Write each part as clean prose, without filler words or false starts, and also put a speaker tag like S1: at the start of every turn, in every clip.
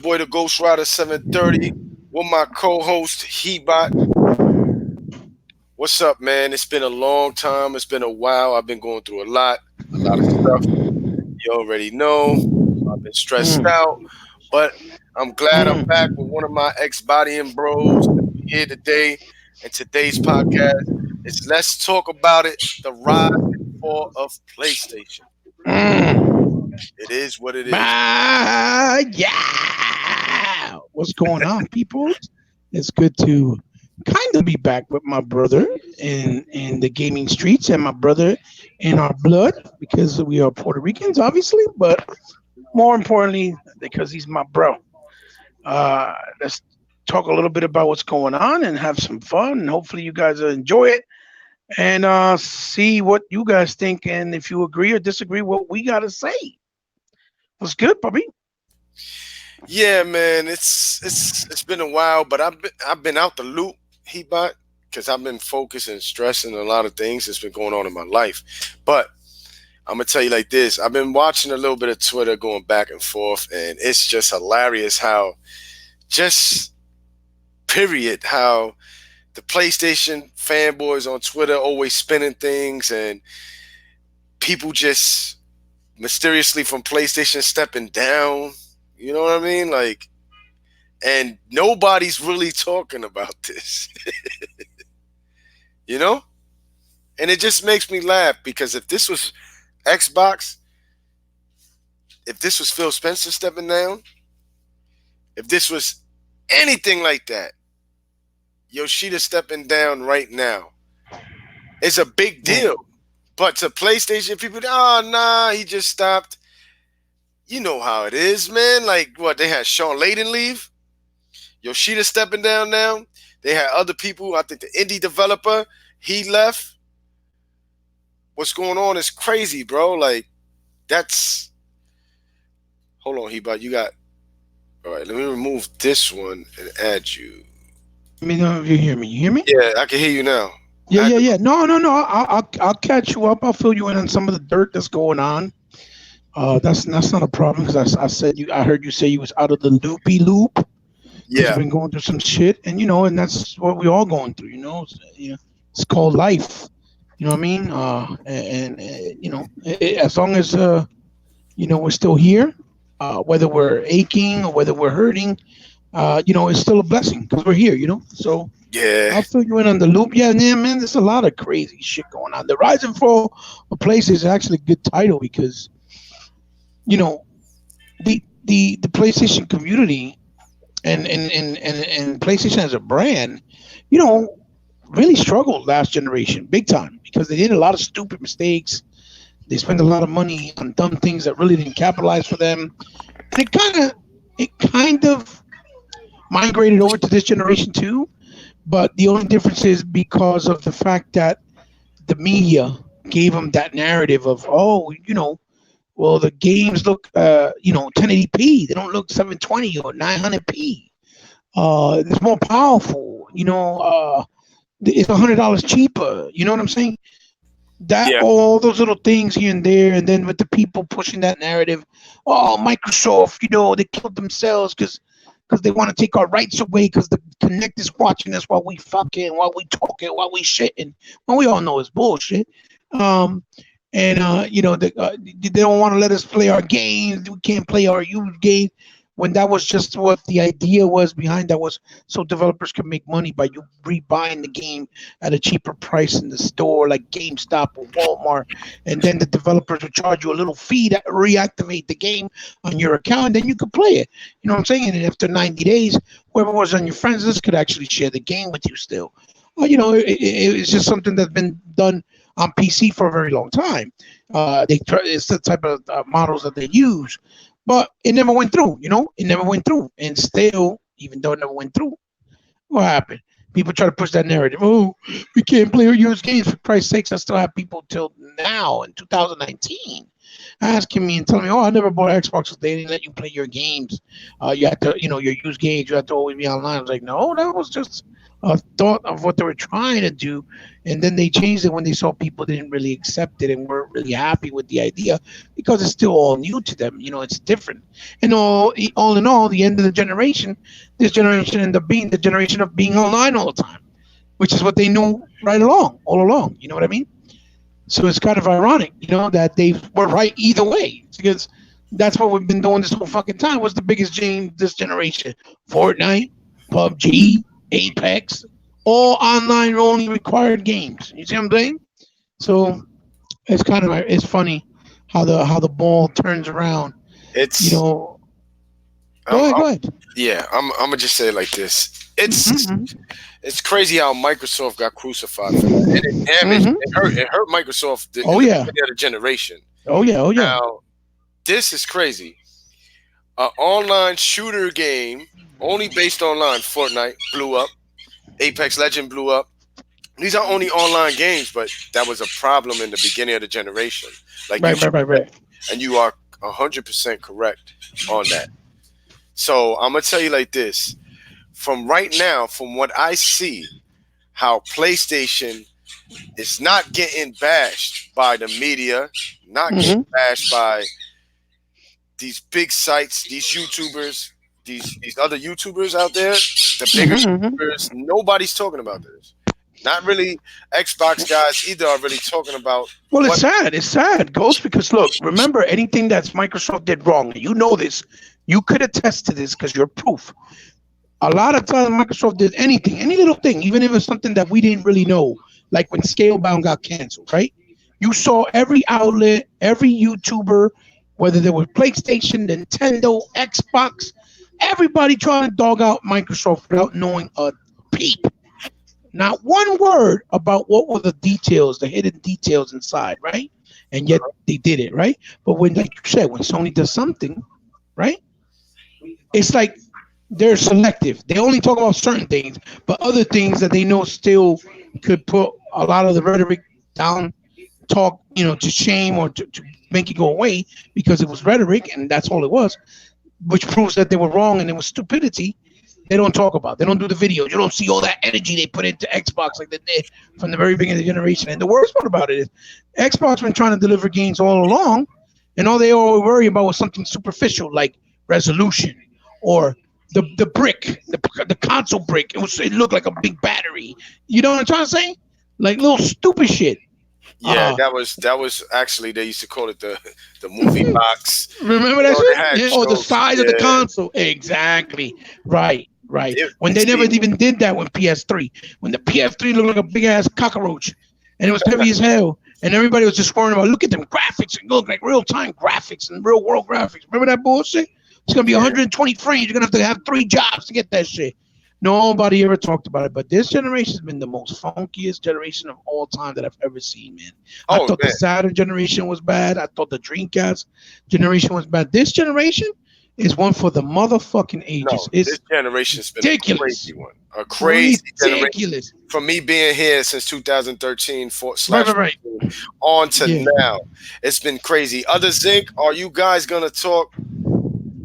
S1: Boy, the Ghost Rider 730 with my co-host Hebot. What's up, man? It's been a long time. It's been a while. I've been going through a lot of stuff. You already know. I've been stressed
S2: Mm,
S1: out, but I'm glad I'm back
S2: mm.
S1: with one of my ex-bodying bros here today. And today's podcast is Let's Talk About It, the rise and fall of PlayStation.
S2: Mm.
S1: It is what it is.
S2: Yeah. What's going on, people? It's good to kind of be back with my brother in the gaming streets and my brother in our blood because we are Puerto Ricans, obviously, but more importantly, because he's my bro. Let's talk a little bit about what's going on and have some fun. And hopefully, you guys will enjoy it and see what you guys think and if you agree or disagree what we got to say. What's good, puppy?
S1: Yeah, man, it's been a while, but I've been out the loop, Hebot, because I've been focused and stressing a lot of things that's been going on in my life. But I'm gonna tell you like this: I've been watching a little bit of Twitter going back and forth, and it's just hilarious how just period how the PlayStation fanboys on Twitter always spinning things, and people just mysteriously from PlayStation stepping down. You know what I mean? Like, and nobody's really talking about this, you know? And it just makes me laugh because if this was Xbox, if this was Phil Spencer stepping down, if this was anything like that, Yoshida stepping down right now, it's a big deal. But to PlayStation people, oh, nah, he just stopped. You know how it is, man. Like, what, they had Sean Layden leave? Yoshida stepping down now. They had other people. I think the indie developer, he left. What's going on is crazy, bro. Like, that's. Hold on, Hebot. You got. All right, let me remove this one and add you.
S2: Let me know if you hear me. You hear me?
S1: Yeah, I can hear you now.
S2: Yeah,
S1: I had
S2: yeah,
S1: to,
S2: yeah. No, no, no. I'll catch you up. I'll fill you in on some of the dirt that's going on. That's not a problem because I said you. I heard you say you was out of the loopy loop because you've
S1: yeah,
S2: been going through some shit, and and that's what we all going through. It's called life. You know what I mean? As long as we're still here, whether we're aching or whether we're hurting, it's still a blessing because we're here. So
S1: yeah,
S2: I'll fill you in on the loop. Yeah, yeah, man. There's a lot of crazy shit going on. The Rise and Fall of Place is actually a good title because you know the PlayStation community and PlayStation as a brand, you know, really struggled last generation big time because they did a lot of stupid mistakes. They spent a lot of money on dumb things that really didn't capitalize for them, and it kind of migrated over to this generation too. But the only difference is because of the fact that the media gave them that narrative of, oh, well, the games look, 1080p. They don't look 720 or 900p. It's more powerful. It's $100 cheaper. You know what I'm saying? That
S1: yeah,
S2: all those little things here and there, and then with the people pushing that narrative, oh, Microsoft, they killed themselves because they want to take our rights away because the Connect is watching us while we talking, while we shitting. Well, we all know it's bullshit. Um, they don't want to let us play our games. We can't play our used games. When that was just what the idea was behind that was so developers could make money by you rebuying the game at a cheaper price in the store like GameStop or Walmart, and then the developers would charge you a little fee to reactivate the game on your account, and then you could play it. You know what I'm saying? And after 90 days, whoever was on your friends list could actually share the game with you still. It's just something that's been done on PC for a very long time. It's the type of models that they use, but it never went through. It never went through, and still, even though it never went through, what happened? People try to push that narrative. Oh, we can't play or use games for Christ's sakes. I still have people till now in 2019 asking me and telling me, "Oh, I never bought an Xbox because they didn't let you play your games. You had to, your used games. You had to always be online." I was like, "No, that was just a thought of what they were trying to do, and then they changed it when they saw people didn't really accept it and weren't really happy with the idea because it's still all new to them. You know, it's different. And all in all, the end of the generation, this generation ended up being the generation of being online all the time, which is what they knew right along, all along. You know what I mean? So it's kind of ironic, you know, that they were right either way because that's what we've been doing this whole fucking time. What's the biggest game this generation? Fortnite, PUBG, Apex, all online only required games. You see what I'm saying? So it's funny how the ball turns around. You
S1: It's
S2: know,
S1: I'm, I'm
S2: go ahead.
S1: yeah, I'm gonna just say it like this.
S2: Hmm.
S1: It's crazy how Microsoft got crucified for that. And it damaged,
S2: Hmm.
S1: it hurt Microsoft in
S2: Oh
S1: the
S2: yeah.
S1: beginning of the generation.
S2: Oh yeah. Oh yeah.
S1: Now, this is crazy. An online shooter game only based online, Fortnite blew up. Apex Legend blew up. These are only online games, but that was a problem in the beginning of the generation. Like you
S2: Right.
S1: just
S2: Right. Right.
S1: said,
S2: Right.
S1: and you are 100% correct on that. So I'm gonna tell you like this: from right now, from what I see, how PlayStation is not getting bashed by the media, not getting
S2: Hmm.
S1: bashed by these big sites, these YouTubers, these other YouTubers out there, the bigger
S2: Hmm.
S1: YouTubers. Nobody's talking about this. Not really Xbox guys either are really talking about
S2: Well, it's
S1: what.
S2: sad. It's sad, Ghost, because look, remember anything that's Microsoft did wrong, and you know this. You could attest to this because you're proof. A lot of times Microsoft did anything, any little thing, even if it's something that we didn't really know, like when Scalebound got canceled, right? You saw every outlet, every YouTuber, whether they were PlayStation, Nintendo, Xbox, everybody trying to dog out Microsoft without knowing a peep. Not one word about what were the details, the hidden details inside, right? And yet they did it, right? But when, like you said, when Sony does something, right? It's like they're selective. They only talk about certain things, but other things that they know still could put a lot of the rhetoric down, talk, to shame or to make it go away because it was rhetoric and that's all it was, which proves that they were wrong and it was stupidity. They don't talk about. They don't do the videos. You don't see all that energy they put into Xbox like they did from the very beginning of the generation. And the worst part about it is Xbox been trying to deliver games all along, and all they all worry about was something superficial like resolution or the brick, the console brick. It looked like a big battery. You know what I'm trying to say? Like little stupid shit.
S1: Yeah,
S2: Uh
S1: that was actually they used to call it the movie box.
S2: Remember
S1: You
S2: that
S1: know,
S2: shit?
S1: they had
S2: Yeah. Or the
S1: jokes.
S2: size of the
S1: Yeah,
S2: console. Exactly. Right. Right. When they never
S1: see,
S2: even did that with PS3. When the PS3 looked like a big ass cockroach, and it was heavy as hell, and everybody was just worrying about look at them graphics. It look like real time graphics and real world graphics. Remember that bullshit? It's gonna be
S1: yeah.
S2: 120 frames. You're gonna have 3 jobs to get that shit. Nobody ever talked about it, but this generation has been the most funkiest generation of all time that I've ever seen, man. I
S1: Oh
S2: thought the
S1: man,
S2: Saturn generation was bad. I thought the Dreamcast generation was bad. This generation is one for the motherfucking ages.
S1: no, this
S2: It's
S1: generation's been a
S2: ridiculous.
S1: crazy one, a crazy generation.
S2: Ridiculous.
S1: From me being here since 2013
S2: Right,
S1: slash
S2: right, right.
S1: 14 on to
S2: Yeah.
S1: now, it's been crazy. Other Zinc, are you guys gonna talk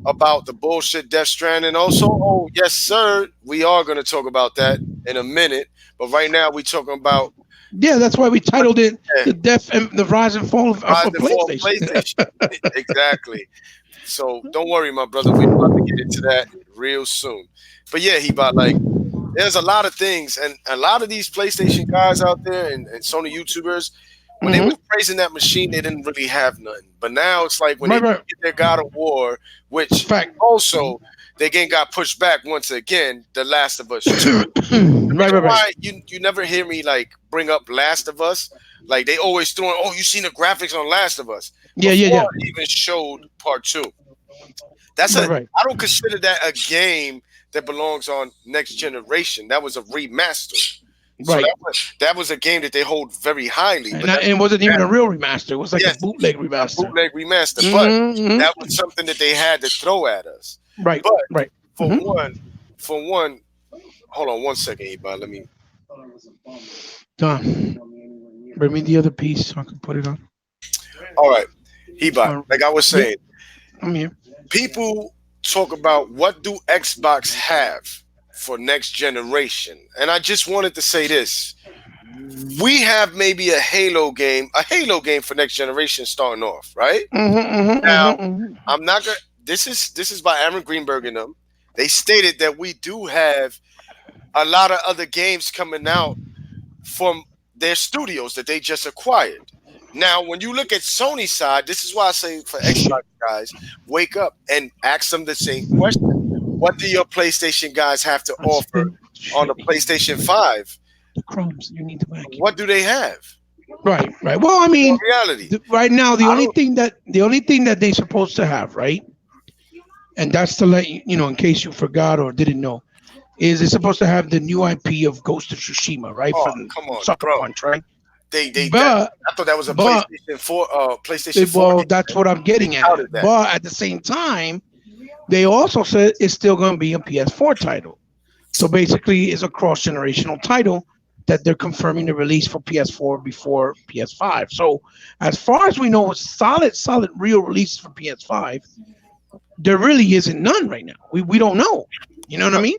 S1: about the bullshit Death Stranding also? Oh yes, sir. We are gonna talk about that in a minute. But right now we talking about
S2: Yeah, that's why we titled it
S1: eh,
S2: the death and the rise and fall of
S1: rise and fall of
S2: PlayStation.
S1: PlayStation. Exactly. So don't worry, my brother. We're about to get into that real soon. But yeah, he bought like there's a lot of things, and a lot of these PlayStation guys out there and Sony YouTubers, when they
S2: Hmm.
S1: was praising that machine, they didn't really have nothing. But now it's like when they
S2: Right, right.
S1: get their God of War, which
S2: Fact.
S1: also the game got pushed back once again, The Last of Us 2. The
S2: Right,
S1: reason
S2: right, right.
S1: why you never hear me like bring up Last of Us, like they always throwing, oh, you seen the graphics on Last of Us
S2: Yeah, yeah,
S1: before
S2: yeah.
S1: it even showed part two. That's a
S2: Right, right.
S1: I don't consider that a game that belongs on next generation. That was a remaster. So
S2: Right.
S1: that was a game that they hold very highly.
S2: And
S1: But that's
S2: it wasn't even a real remaster. It was like a
S1: yes,
S2: bootleg
S1: a
S2: remaster.
S1: bootleg remaster. But
S2: Hmm.
S1: that was something that they had to throw at us.
S2: Right,
S1: But
S2: right.
S1: for
S2: Hmm.
S1: one, for one, hold on one second, Ebon. Let me.
S2: Done. Bring me the other piece so I can put it on.
S1: All right, Ebon.
S2: Well,
S1: Like I was
S2: yeah,
S1: saying,
S2: I'm here.
S1: people talk about what do Xbox have. for next generation. And I just wanted to say this. We have maybe a Halo game for next generation starting off, right? Now, I'm not gonna this is by Aaron Greenberg and them. They stated that we do have a lot of other games coming out from their studios that they just acquired. Now, when you look at Sony's side, this is why I say for Xbox guys, wake up and ask them the same question. What do your PlayStation guys have to offer on the PlayStation 5?
S2: The crumbs. You need to vacuum.
S1: What do they have?
S2: Right, right. Well, I
S1: In
S2: mean,
S1: reality,
S2: right now
S1: I don't.
S2: the only thing that they're supposed to have, right, and that's to let you, you know, in case you forgot or didn't know, is it's supposed to have the new IP of Ghost of Tsushima, right,
S1: Oh,
S2: from
S1: come on,
S2: Sucker
S1: bro.
S2: Punch, right?
S1: That
S2: But
S1: I thought that was a
S2: but
S1: PlayStation 4
S2: well,
S1: game.
S2: that's what I'm getting at.
S1: How did that?
S2: But at the same time, they also said it's still going to be a PS4 title. So basically, it's a cross generational title that they're confirming the release for PS4 before PS5. So as far as we know, a solid, real release for PS5, there really isn't none right now. We don't know. You know what I mean?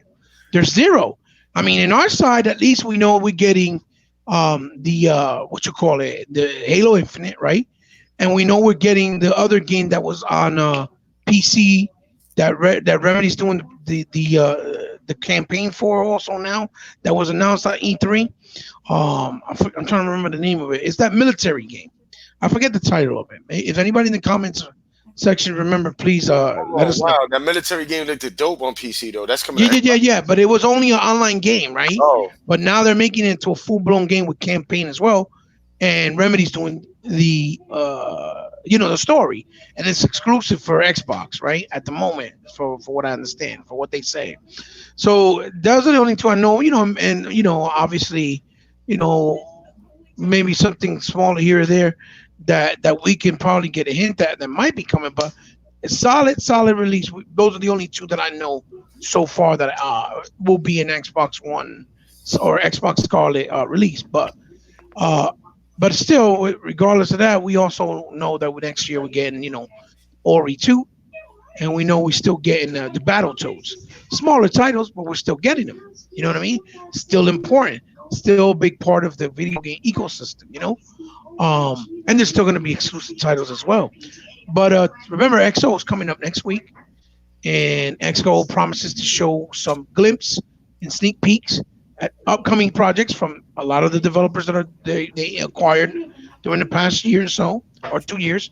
S2: There's zero. I mean, in our side, at least we know we're getting the what you call it, the Halo Infinite, right? And we know we're getting the other game that was on PC that Remedy's doing the campaign for also now that was announced at E3. I'm trying to remember the name of it. It's that military game. I forget the title of it. If anybody in the comments section remember, please let
S1: Oh
S2: us know.
S1: wow, that military game looked dope on PC though. That's coming
S2: Yeah,
S1: to
S2: yeah, yeah,
S1: Xbox.
S2: yeah. But it was only an online game, right?
S1: Oh,
S2: But now they're making it into a full blown game with campaign as well, and Remedy's doing the the story, and it's exclusive for Xbox, right? At the moment, for what I understand, for what they say. So those are the only two I know. And obviously, you know, maybe something smaller here or there that we can probably get a hint at that might be coming, but a solid release. Those are the only two that I know so far that will be an Xbox One or Xbox Scarlet release. Uh, but still, regardless of that, we also know that next year we're getting Ori 2, and we know we're still getting the Battletoads. Smaller titles, but we're still getting them. You know what I mean? Still important. Still a big part of the video game ecosystem. And there's still going to be exclusive titles as well. But remember, XO is coming up next week, and XO promises to show some glimpse and sneak peeks at upcoming projects from a lot of the developers that they acquired during the past year or so, or 2 years.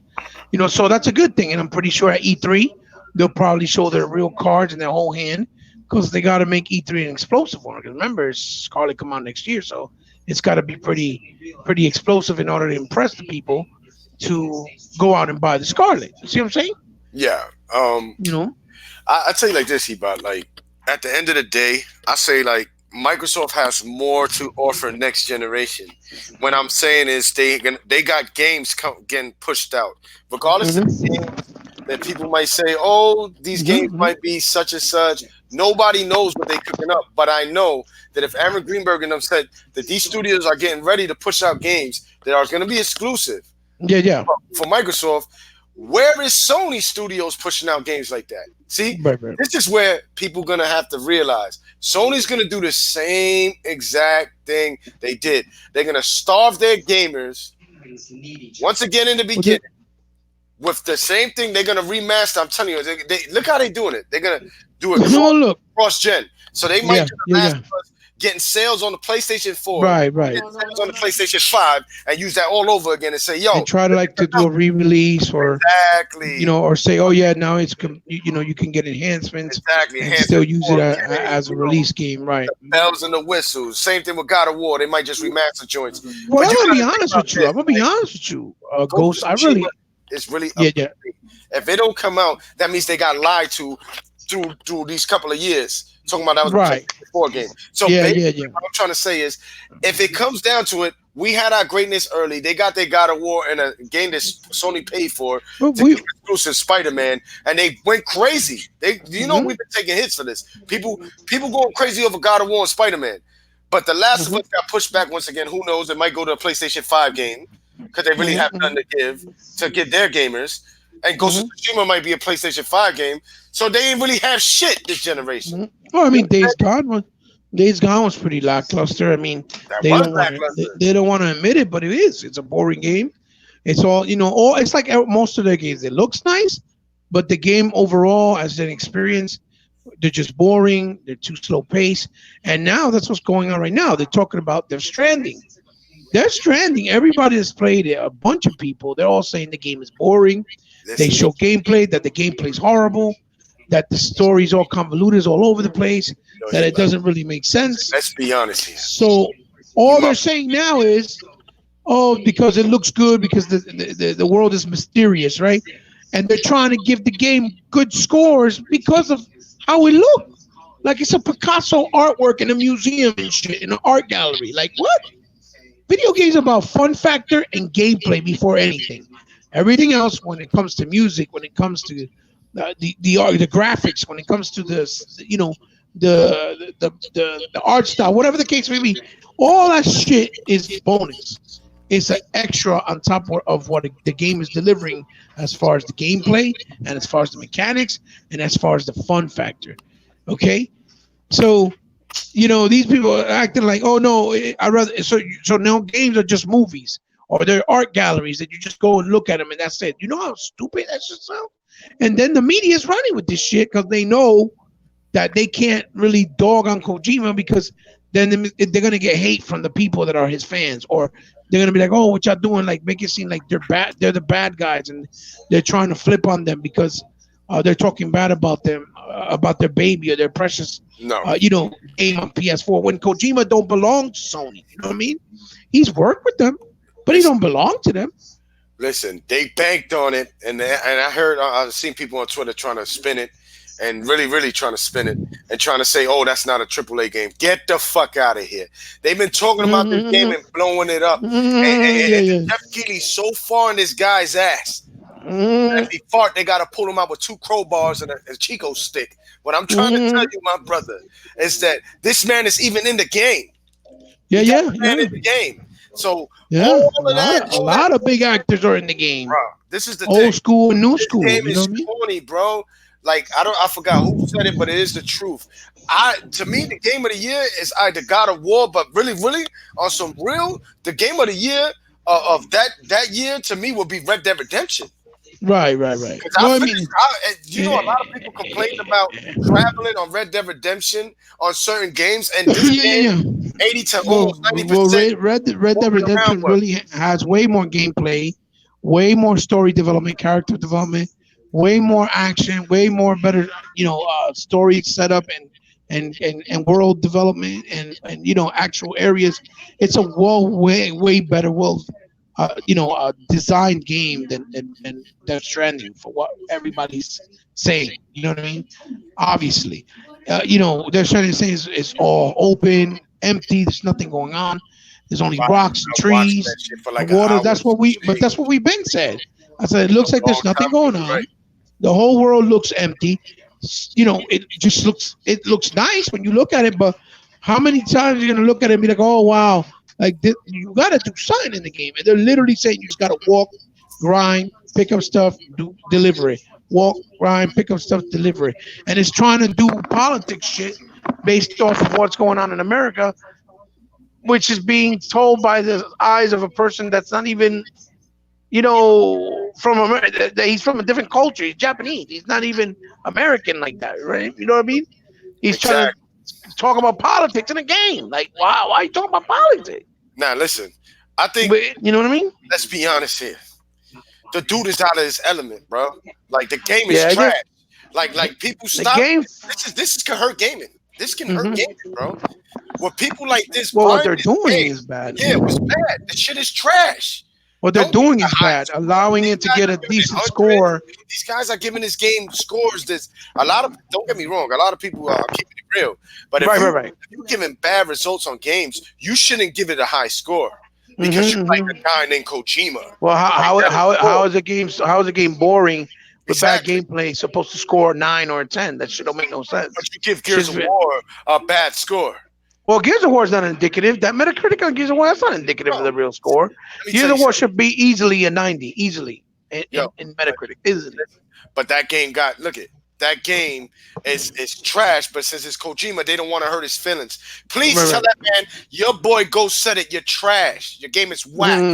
S2: So that's a good thing. And I'm pretty sure at E3 they'll probably show their real cards and their whole hand because they got to make E3 an explosive one. 'Cause remember, Scarlet come out next year, so it's got to be pretty explosive in order to impress the people to go out and buy the Scarlet. You see what I'm saying?
S1: yeah.
S2: You know?
S1: I tell you like this, Hebot. Like at the end of the day, I say like Microsoft has more to offer next generation. What I'm saying is they got games getting pushed out, regardless of the
S2: Hmm.
S1: games that people might say, oh, these games
S2: Hmm.
S1: might be such and such. Nobody knows what they're cooking up, but I know that if Aaron Greenberg and them said that these studios are getting ready to push out games that are going to be exclusive
S2: Yeah, yeah.
S1: for Microsoft, where is Sony Studios pushing out games like that? See,
S2: Right, right.
S1: this is where people gonna have to realize Sony's gonna do the same exact thing they did. They're gonna starve their gamers once again in the
S2: Well, they,
S1: beginning with the same thing. They're gonna remaster. I'm telling you, they look how they doing it. They're gonna do it
S2: no, look.
S1: cross gen. So they might
S2: Yeah,
S1: do the
S2: yeah,
S1: Last
S2: yeah.
S1: of Us, getting sales on the PlayStation 4,
S2: Right, right.
S1: getting sales on the PlayStation 5, and use that all over again and say, yo,
S2: And try to like to do a re-release or
S1: exactly.
S2: or say, oh yeah, now you can get enhancements
S1: Exactly.
S2: and still
S1: Enhancement
S2: use it
S1: 4K,
S2: as a release game, right?
S1: bells and the whistles. Same thing with God of War. They might just remaster joints.
S2: Well,
S1: But
S2: I'm
S1: you
S2: gonna be
S1: gotta think
S2: honest
S1: about
S2: with you.
S1: this.
S2: I'm gonna be
S1: Like,
S2: honest with you,
S1: Ghost
S2: Ghost.
S1: of
S2: I
S1: Tsushima
S2: really,
S1: is really
S2: yeah,
S1: up.
S2: yeah.
S1: If it don't come out, that means they got lied to through these couple of years. Talking about that was a
S2: Right.
S1: PlayStation 4 game. So
S2: Yeah,
S1: basically,
S2: yeah, yeah.
S1: what I'm trying to say is, if it comes down to it, we had our greatness early. They got their God of War and a game that Sony paid for
S2: But
S1: to
S2: we,
S1: give exclusive Spider-Man, and they went crazy.
S2: hmm
S1: We've been taking hits for this. People going crazy over God of War and Spider-Man. But The Last of
S2: hmm
S1: Us got pushed back once again. Who knows? It might go to a PlayStation 5 game because they really have
S2: hmm
S1: nothing to give their gamers. and Ghost of
S2: Hmm.
S1: Tsushima might be a PlayStation 5 game. So they ain't really have shit this generation.
S2: Hmm. Well, I
S1: You
S2: mean,
S1: know what I'm saying?
S2: Days Gone was pretty lackluster. I mean,
S1: That was lackluster.
S2: they don't want to admit it, but it is. It's a boring game. It's all It's like most of their games. It looks nice, but the game overall, as an experience, they're just boring. They're too slow paced. And now that's what's going on right now. They're talking about their Stranding. They're Stranding. Everybody that's played it, a bunch of people, they're all saying the game is boring. They
S1: Listen,
S2: show gameplay that the gameplay is horrible, that the story's all convoluted, is all over the place,
S1: no,
S2: that
S1: he
S2: it
S1: left.
S2: doesn't really make sense.
S1: Let's be honest here.
S2: So
S1: You
S2: all they're
S1: might,
S2: saying now is, oh, because it looks good, because the world is mysterious, right? And they're trying to give the game good scores because of how it looked. Like it's a Picasso artwork in a museum and shit, in an art gallery. Like what? Video games are about fun factor and gameplay before anything. Everything else, when it comes to music, when it comes to the art, the graphics, when it comes to the art style, whatever the case may be, all that shit is bonus. It's an extra on top of what the game is delivering as far as the gameplay and as far as the mechanics and as far as the fun factor. Okay, so these people are acting like, oh no, I rather so now games are just movies or they're art galleries that you just go and look at them and that's it. You know how stupid that should sound? And then the media is running with this shit because they know that they can't really dog on Kojima because then they're gonna get hate from the people that are his fans, or they're gonna be like, "Oh, what y'all doing?" Like make it seem like they're bad, they're the bad guys, and they're trying to flip on them because they're talking bad about them, about their baby or their precious,
S1: no.
S2: game on PS4. When Kojima don't belong to Sony, you know what I mean? He's worked with them, but he
S1: Listen,
S2: don't belong to them.
S1: listen. They banked on it, and I heard I've seen people on Twitter trying to spin it, and really, really trying to spin it, and trying to say, "Oh, that's not a AAA game. Get the fuck out of here." They've been talking about this game
S2: Mm-hmm.
S1: and blowing it up,
S2: Yeah,
S1: and
S2: yeah.
S1: Jeff Keighley's so far in this guy's ass. If
S2: Mm-hmm.
S1: he fart, they gotta pull him out with two crowbars and a Chico stick. What I'm trying to tell
S2: Mm-hmm.
S1: you, my brother, is that this man is even in the game.
S2: Yeah,
S1: You got
S2: yeah,
S1: the man
S2: yeah,
S1: in the game. So
S2: yeah.
S1: all of that,
S2: A
S1: all that,
S2: lot of big actors are in the game,
S1: bro. This is the thing.
S2: old school and new
S1: This
S2: school.
S1: game
S2: You know
S1: is
S2: what I mean?
S1: corny, bro. Like I forgot who said it, but it is the truth. To me, the game of the year is either God of War, but really, really on some real, the game of the year of that year to me would be Red Dead Redemption.
S2: Right, right, right.
S1: Because I
S2: Well, I
S1: finished,
S2: mean,
S1: a lot of people complained about traveling on Red Dead Redemption on certain games, and this
S2: yeah,
S1: game,
S2: yeah, yeah.
S1: 80 to
S2: Well,
S1: almost 90%
S2: Red Dead
S1: walking around
S2: Redemption
S1: was.
S2: really has way more gameplay, way more story development, character development, way more action, way more better, story setup and world development and actual areas. It's a way better designed game than Death Stranding for what everybody's saying. You know what I mean? Obviously, Death Stranding saying is all open, empty. There's nothing going on. There's only rocks and
S1: I watched that
S2: trees
S1: shit for
S2: and
S1: like an
S2: water.
S1: hour
S2: But
S1: straight
S2: that's what we've been said. I said it
S1: a
S2: looks like
S1: long
S2: there's nothing
S1: time ago.
S2: going
S1: You're right.
S2: on. The whole world looks empty. It looks nice when you look at it, but how many times you're gonna look at it and be like, oh wow, like you gotta do something in the game. And they're literally saying you just gotta walk, grind, pick up stuff, do deliver it. Walk, grind, pick up stuff, deliver it. And it's trying to do politics shit based off of what's going on in America, which is being told by the eyes of a person that's not even, from America. He's from a different culture. He's Japanese. He's not even American like that, right? You know what I mean? He's trying
S1: Exactly.
S2: to talk about politics in a game. Like, why are you talking about politics?
S1: Now listen, I think
S2: But you know what I mean?
S1: let's be honest here. The dude is out of his element, bro. Like the game is
S2: Yeah, I
S1: trash.
S2: guess
S1: Like people
S2: the
S1: stop.
S2: game.
S1: This can hurt gaming. This can hurt
S2: Mhm.
S1: gaming, bro. With people like this
S2: Well, what
S1: buying
S2: they're
S1: this
S2: doing
S1: game,
S2: is bad.
S1: yeah, it was bad. The shit is trash.
S2: What they're
S1: Don't give it
S2: doing
S1: a
S2: is
S1: high
S2: bad.
S1: score.
S2: Allowing
S1: These
S2: it to
S1: guys
S2: get
S1: are
S2: a
S1: giving it
S2: decent
S1: hundreds.
S2: score.
S1: These guys are giving this game scores. This a lot of. Don't get me wrong. A lot of people are keeping it real. But
S2: Right, right, right.
S1: if you're giving bad results on games, you shouldn't give it a high score because you
S2: Hmm.
S1: like a guy named Kojima.
S2: Well,
S1: Like that is
S2: how
S1: cool.
S2: is a game? How is a game boring with bad
S1: Exactly.
S2: gameplay supposed to score a 9 or a 10? That shit don't make no sense.
S1: But you give Gears
S2: Shit's
S1: of War a bad score.
S2: Well, Gears of War is not indicative. That Metacritic on Gears of War, that's not indicative of
S1: No,
S2: the real score.
S1: let me
S2: Gears
S1: tell you
S2: of War
S1: something.
S2: should be easily a 90, easily.
S1: Yo,
S2: in
S1: but
S2: Metacritic, isn't it?
S1: but that game got look at that game is trash. But since it's Kojima, they don't want to hurt his feelings. Please tell
S2: Right,
S1: that man your boy Go said it. You're trash. Your game is whack.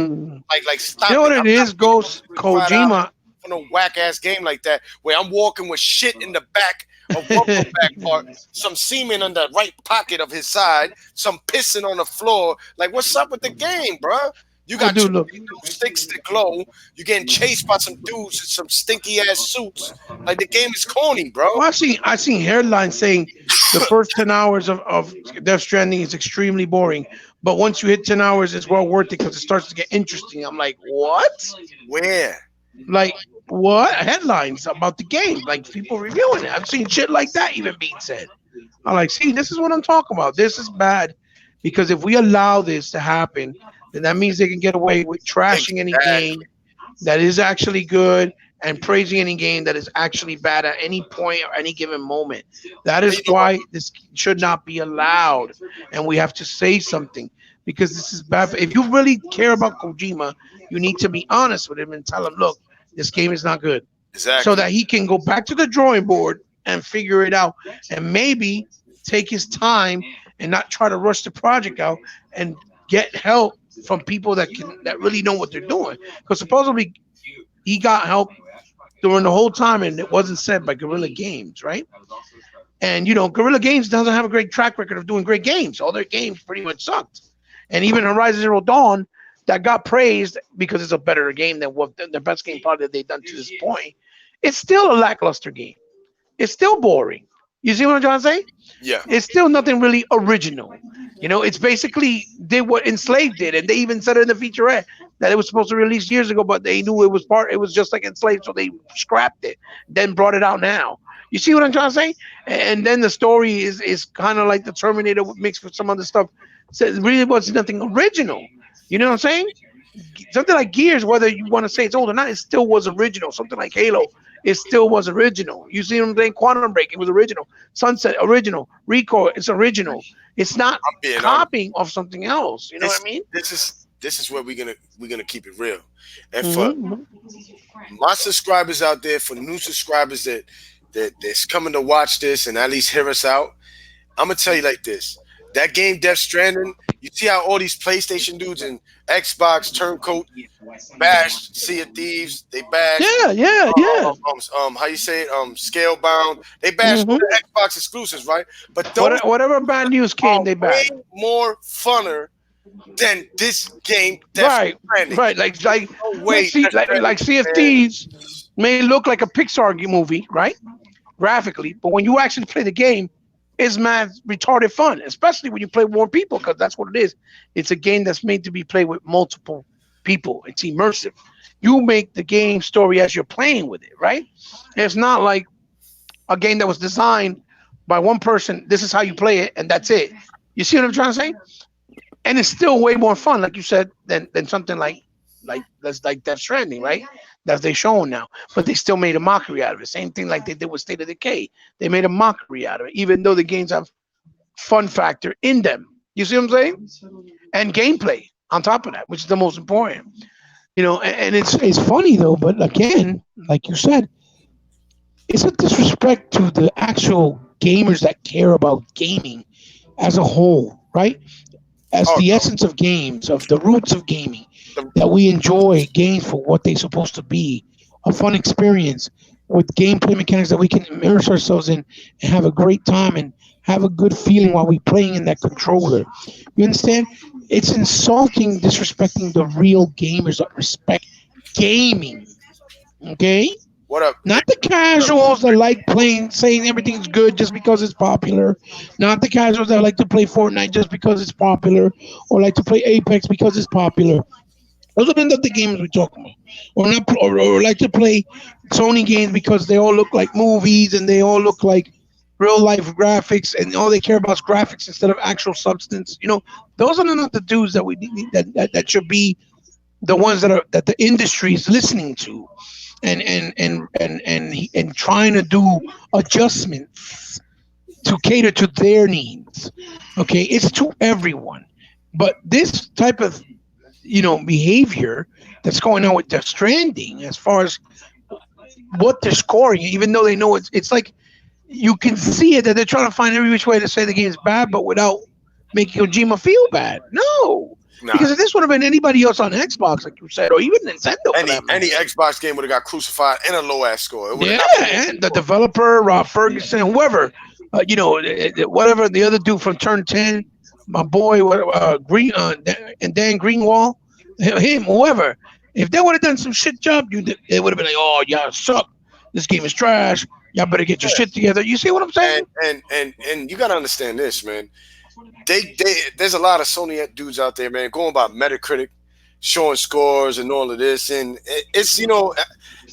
S2: right.
S1: Like
S2: You know
S1: stop
S2: what
S1: it. I'm
S2: it
S1: not
S2: is,
S1: paying no
S2: Ghost
S1: $65
S2: Kojima?
S1: for no whack ass game like that where I'm walking with shit in the back of one of the back part, some semen on the right pocket of his side, some pissing on the floor. Like, what's up with the game, bruh? You
S2: Well,
S1: got two
S2: dude, look.
S1: new sticks that glow. You getting chased by some dudes in some stinky ass suits. Like the game is corny, bro.
S2: Well, I seen headlines saying the first 10 hours of Death Stranding is extremely boring, but once you hit 10 hours, it's well worth it because it starts to get interesting. I'm like, what?
S1: Where?
S2: Like what? Headlines about the game, like people reviewing it. I've seen shit like that even being said. I'm like, see, this is what I'm talking about. This is bad because if we allow this to happen, then that means they can get away with trashing any
S1: Exactly.
S2: game that is actually good and praising any game that is actually bad at any point or any given moment. That
S1: And
S2: is
S1: you know what?
S2: why this should not be allowed, and we have to say something because this is bad. If you really care about Kojima, you need to be honest with him and tell him, look, this game is not good, so
S1: Exactly.
S2: that he can go back to the drawing board and figure it out, and maybe take his time and not try to rush the project out and get help from people that really know what they're doing. Because supposedly he got help during the whole time, and it wasn't said by Guerrilla Games, right? And Guerrilla Games doesn't have a great track record of doing great games. All their games pretty much sucked. And even Horizon Zero Dawn, that got praised because it's a better game than what the best game probably that they've done to this point. It's still a lackluster game. It's still boring. You see what I'm trying to say?
S1: Yeah.
S2: It's still nothing really original. It's basically did what Enslaved did, and they even said it in the featurette that it was supposed to release years ago, but they knew it was part. It was just like Enslaved, so they scrapped it, then brought it out now. You see what I'm trying to say? And then the story is kind of like the Terminator mixed with some other stuff. So it really was nothing original. You know what I'm saying? Something like Gears, whether you want to say it's old or not, it still was original. Something like Halo, it still was original. You see what I'm saying? Quantum Break, it was original. Sunset, original. Recoil, it's original. It's not
S1: I'm being honest.
S2: copying of something else. You know what
S1: This
S2: I mean?
S1: this is where we're gonna keep it real. And for
S2: Hmm.
S1: my subscribers out there, for new subscribers that's coming to watch this and at least hear us out, I'm gonna tell you like this: that game Death Stranding. You see how all these PlayStation dudes and Xbox turncoat bashed Sea of Thieves. They bashed
S2: Yeah, yeah, yeah.
S1: how you say it, Scalebound. They bashed all
S2: Hmm.
S1: the Xbox exclusives, right? But those
S2: Whatever bad news
S1: are
S2: came, they
S1: way
S2: back.
S1: more funner than this game, Death
S2: Right,
S1: Stranding.
S2: right.
S1: No
S2: Like
S1: way,
S2: see,
S1: Death Stranding,
S2: like
S1: man.
S2: CFTs may look like a Pixar movie, right? Graphically, but when you actually play the game, it's mad retarded fun, especially when you play with more people, because that's what it is. It's a game that's made to be played with multiple people. It's immersive. You make the game story as you're playing with it, right? It's not like a game that was designed by one person. This is how you play it, and that's it. You see what I'm trying to say? And it's still way more fun, like you said, than something like that's like Death Stranding, right? That they showing now, but they still made a mockery out of it. Same thing like they did with State of Decay. They made a mockery out of it, even though the games have fun factor in them. You see what I'm saying? And gameplay on top of that, which is the most important. And it's funny though, but again, like you said, it's a disrespect to the actual gamers that care about gaming as a whole, right? As
S1: Oh
S2: the
S1: no,
S2: essence of games, of the roots of gaming,
S1: the,
S2: that we enjoy games for what they're supposed to be, a fun experience with gameplay mechanics that we can immerse ourselves in and have a great time and have a good feeling while we playing in that controller. You understand? It's insulting, disrespecting the real gamers that respect gaming. Okay?
S1: what up?
S2: Not the casuals that like playing, saying everything's good just because it's popular. Not the casuals that like to play Fortnite just because it's popular, or like to play Apex because it's popular. Those are the games we're talking about. Or not, or like to play Sony games because they all look like movies and they all look like real life graphics, and all they care about is graphics instead of actual substance. Those are not the dudes that we need, that should be the ones that the industry is listening to, and trying to do adjustments to cater to their needs. Okay, it's to everyone, but this type of behavior that's going on with the Stranding as far as what they're scoring, even though they know it's like you can see it that they're trying to find every which way to say the game is bad, but without making Kojima feel bad. No,
S1: Nah,
S2: because if this would have been anybody else on Xbox, like you said, or even Nintendo for that matter.
S1: any Xbox game would have got crucified and a low ass score. It would have
S2: Yeah, and the developer, Rob Ferguson, whoever, whatever the other dude from Turn 10, my boy, Green, and Dan Greenwald, him, whoever. If they would have done some shit job, it would have been like, oh, y'all suck. This game is trash. Y'all better get your shit together. You see what I'm saying?
S1: and you gotta understand this, man. There's a lot of Sony dudes out there, man, going by Metacritic, showing scores and all of this, and it's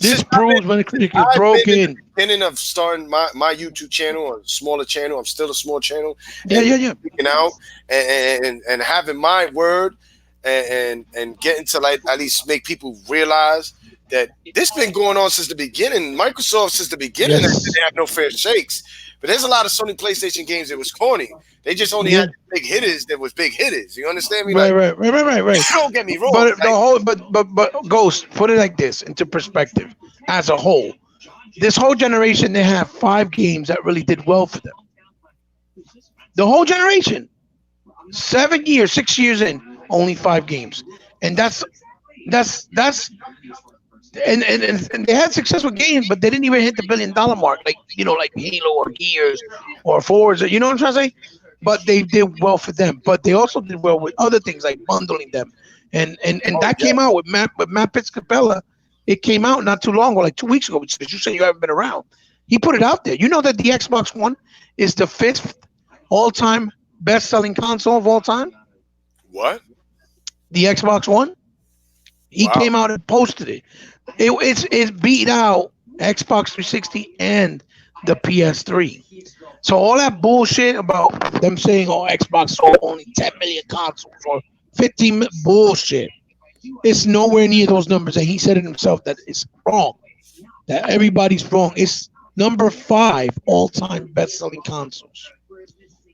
S2: This proves Metacritic is
S1: I've been in
S2: broken.
S1: the beginning of starting my YouTube channel, or smaller channel. I'm still a small channel.
S2: Yeah.
S1: Speaking out and having my word and getting to like at least make people realize that this been going on since the beginning. Microsoft since the beginning,
S2: Yes.
S1: they have no fair shakes. But there's a lot of Sony PlayStation games that was corny. They just only had big hitters that was big hitters. You understand me?
S2: Right,
S1: Like,
S2: right.
S1: don't get me wrong.
S2: But
S1: like,
S2: the whole, but Ghost, put it like this into perspective. As a whole, this whole generation, they have 5 games that really did well for them. The whole generation, 7 years, 6 years in, only 5 games, and that's and they had success with games, but they didn't even hit the $1 billion mark, like like Halo or Gears or Forza. You know what I'm trying to say? But they did well for them. But they also did well with other things like bundling them, and that came out with Matt Pizzcapella. It came out not too long ago, like 2 weeks ago, which you said you haven't been around. He put it out there. You know that the Xbox One is the 5th all-time best-selling console of all time?
S1: what?
S2: The Xbox One? He
S1: Wow.
S2: came out and posted it. It's beat out Xbox 360 and the PS3. So all that bullshit about them saying, "Oh, Xbox sold only 10 million consoles or 15 bullshit," it's nowhere near those numbers. And he said it himself that it's wrong. That everybody's wrong. It's number 5 all-time best-selling consoles.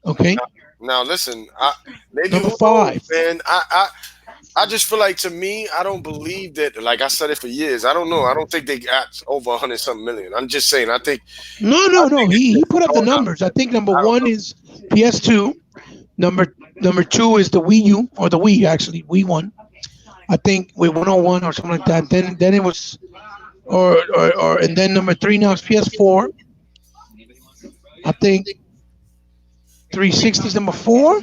S2: Okay,
S1: Now listen, maybe
S2: number
S1: who knows,
S2: 5.
S1: man. I just feel like, to me, I don't believe that. Like I said it for years. I don't know. I don't think they got over 100-something million. I'm just saying. I think.
S2: No. He put up the
S1: No, no.
S2: numbers. I think number
S1: I don't
S2: 1
S1: know.
S2: is PS2. Number 2 is the Wii U, or the Wii, actually, Wii 1. I think with 101 or something like that. Then it was and then number 3 now is PS4. I think 360 is number 4.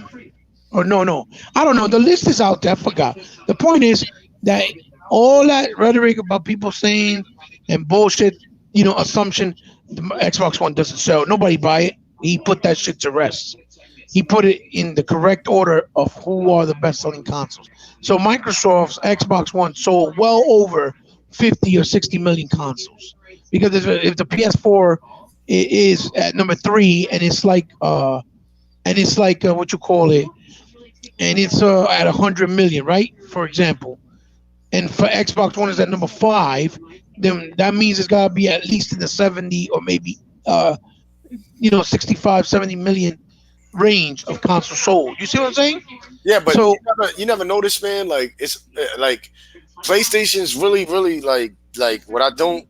S2: Or no. I don't know. The list is out there. I forgot. The point is that all that rhetoric about people saying and bullshit, assumption, the Xbox One doesn't sell. Nobody buy it. He put that shit to rest. He put it in the correct order of who are the best-selling consoles. So Microsoft's Xbox One sold well over 50 or 60 million consoles. Because if the PS4 is at number 3 and it's like what you call it, and it's at 100 million, right? For example, and for Xbox One is at number 5, then that means it's got to be at least in the 70 or maybe 65, 70 million range of console sold. You see what I'm saying?
S1: Yeah, but
S2: So
S1: you never noticed, man. Like it's like PlayStation's really like what I don't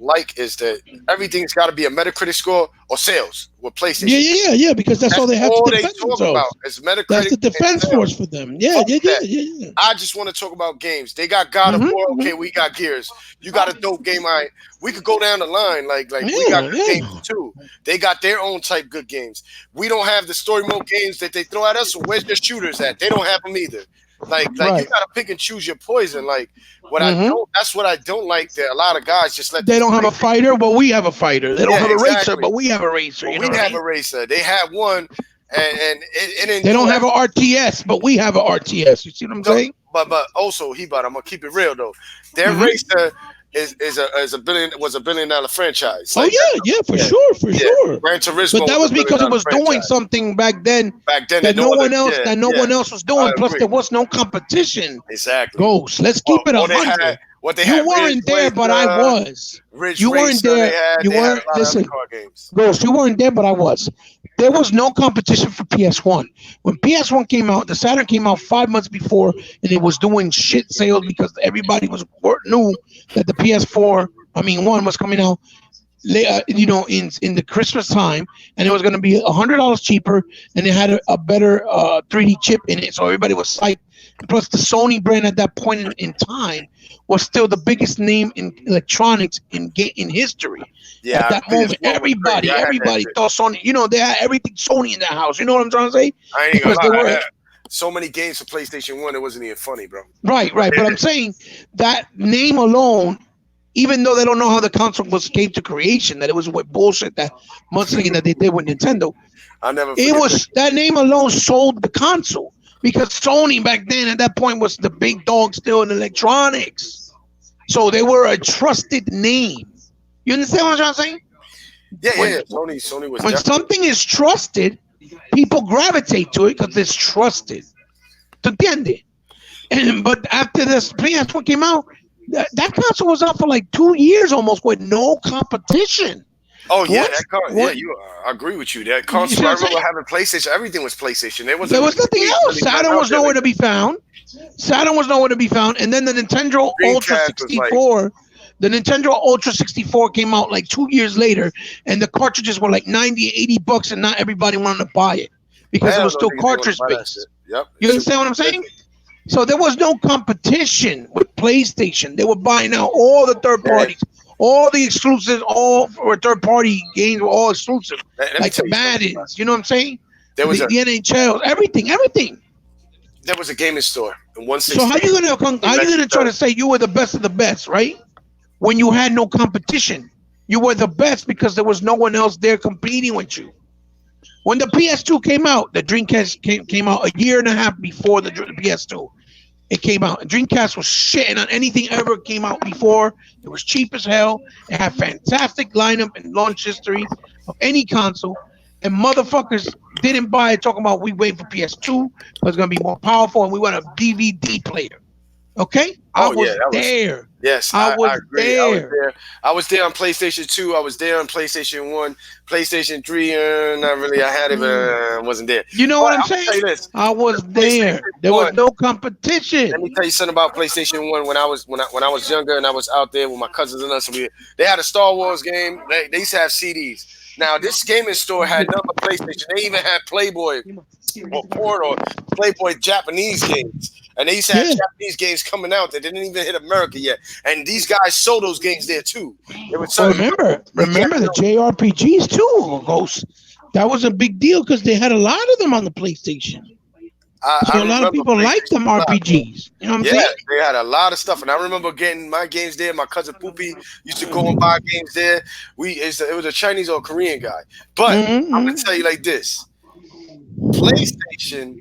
S1: like is that everything's got to be a Metacritic score or sales with PlayStation.
S2: yeah, because that's all they have
S1: all
S2: to
S1: they
S2: defend
S1: talk
S2: themselves.
S1: about is Metacritic.
S2: That's the defense
S1: and
S2: force
S1: sales.
S2: for them. Yeah.
S1: I just want to talk about games. They got God of
S2: Mhm,
S1: War.
S2: mhm.
S1: Okay, we got Gears. You got a dope game. We could go down the line. Like we got good games too. They got their own type good games. We don't have the story mode games that they throw at us. So where's the shooters at? They don't have them either. Like you
S2: Right.
S1: gotta pick and choose your poison. Like
S2: Mhm.
S1: that's what I don't like. That a lot of guys just let
S2: They
S1: these
S2: don't have a fighter, but we have a fighter. They don't
S1: Yeah,
S2: have a racer,
S1: exactly.
S2: but we have a racer.
S1: Well,
S2: You know
S1: we
S2: what I
S1: have
S2: mean?
S1: a racer. They have one, and it didn't
S2: They
S1: do
S2: don't
S1: that.
S2: have an RTS, but we have an RTS. You see what I'm
S1: No,
S2: saying?
S1: but also I'm gonna keep it real though. Their
S2: Mhm.
S1: racer is a $1 billion franchise.
S2: Oh
S1: Like,
S2: yeah, for
S1: yeah,
S2: sure, for
S1: yeah.
S2: sure.
S1: Gran Turismo
S2: But that was
S1: a
S2: because it was
S1: $1 billion
S2: doing
S1: franchise.
S2: something back then
S1: Back then
S2: that
S1: no other,
S2: no one else was
S1: I
S2: doing. Plus,
S1: agree.
S2: there was no competition.
S1: Exactly.
S2: Ghost. Let's keep it
S1: Or they had
S2: 100.
S1: What they
S2: You
S1: had, Ridge
S2: weren't there, but I
S1: Racer,
S2: was.
S1: Ridge
S2: You weren't
S1: Racer.
S2: there. You
S1: They had
S2: weren't.
S1: a lot of other
S2: Listen,
S1: car games.
S2: Ghost, you weren't there, but I was. There was no competition for PS1. When PS1 came out, the Saturn came out 5 months before, and it was doing shit sales because everybody knew that the PS4, I mean, one was coming out, in the Christmas time, and it was going to be $100 cheaper, and it had a better 3D chip in it, so everybody was psyched. And plus, the Sony brand at that point in time was still the biggest name in electronics in history. At
S1: Yeah,
S2: that moment,
S1: PS1 was crazy. I had that
S2: everybody
S1: shit.
S2: thought Sony. They had everything Sony in that house. You know what I'm trying to say?
S1: I ain't gonna
S2: Because they
S1: lie. I
S2: were
S1: had so many games for PlayStation 1, it wasn't even funny, bro.
S2: right. But I'm saying that name alone, even though they don't know how the console was came to creation, that it was what bullshit that mudslinging that they did with Nintendo.
S1: I'll never
S2: It
S1: forget that.
S2: was that name alone sold the console because Sony back then at that point was the big dog still in electronics, so they were a trusted name. You understand what I'm trying to say?
S1: Yeah.
S2: When
S1: Sony was
S2: when
S1: definitely.
S2: something is trusted, people gravitate to it because it's trusted. ¿Te entiende? But after this PS1 came out, that console was out for like 2 years almost with no competition.
S1: Oh yeah,
S2: Once,
S1: that car. Yeah,
S2: what,
S1: I agree with you. That
S2: you see
S1: console. I
S2: what I'm
S1: remember
S2: saying?
S1: having PlayStation. Everything was PlayStation. There
S2: There
S1: wasn't
S2: was nothing else.
S1: really nothing
S2: Saturn
S1: out
S2: was
S1: there
S2: nowhere
S1: like
S2: to be found. Saturn was nowhere to be found. And then
S1: Dreamcast was like.
S2: The Nintendo Ultra 64 came out like 2 years later, and the cartridges were like 90, $80, and not everybody wanted to buy it because it
S1: Hell
S2: was
S1: no,
S2: still
S1: niggas didn't want to
S2: cartridge
S1: buy that shit.
S2: based.
S1: Yep.
S2: You understand what I'm saying? So there was no competition with PlayStation. They were buying out all the third
S1: Man,
S2: parties, all the exclusives, all for third party games were all exclusive,
S1: let me
S2: like the
S1: tell you something.
S2: Maddens. You know what I'm saying?
S1: There was
S2: The NHL, everything.
S1: a gaming store in
S2: So
S1: 116
S2: how
S1: in
S2: you gonna try
S1: Lexington.
S2: to say you were the best of the best, right? When you had no competition, you were the best because there was no one else there competing with you. When the PS2 came out, the Dreamcast came out a year and a half before the PS2. It came out. Dreamcast was shitting on anything ever came out before. It was cheap as hell. It had fantastic lineup and launch history of any console. And motherfuckers didn't buy it talking about we wait for PS2 because it's gonna be more powerful and we want a DVD player. Okay? I
S1: Oh yeah,
S2: was
S1: that was.
S2: there.
S1: Yes,
S2: I
S1: I
S2: was
S1: agree. I was
S2: there.
S1: there. I was there on PlayStation 2. I was there on PlayStation 1. PlayStation 3, not really. I had it, but wasn't there.
S2: You know
S1: But
S2: what I'm
S1: I'm going to tell
S2: saying?
S1: you this.
S2: I
S1: The
S2: was there.
S1: PlayStation
S2: There was
S1: 1,
S2: no
S1: let me
S2: competition.
S1: tell you something about PlayStation 1 when I was younger and I was out there with my cousins and us. They had a Star Wars game. They used to have CDs. Now, this gaming store had nothing but PlayStation. They even had Playboy or porn or Playboy Japanese games. And they used to have
S2: Yeah.
S1: Japanese games coming out that didn't even hit America yet. And these guys sold those games there too. It was
S2: Well,
S1: something. Yeah,
S2: remember the JRPGs too, Ghost. That was a big deal because they had a lot of them on the PlayStation.
S1: I
S2: So a lot of
S1: remember
S2: people liked
S1: PlayStation
S2: them
S1: a lot, bro.
S2: RPGs. You know what I'm
S1: Yeah,
S2: saying?
S1: they had a lot of stuff, and I remember getting my games there. My cousin Poopy used to go and buy games there. It was a Chinese or Korean guy, but I'm gonna
S2: Mm-hmm.
S1: tell you like this: PlayStation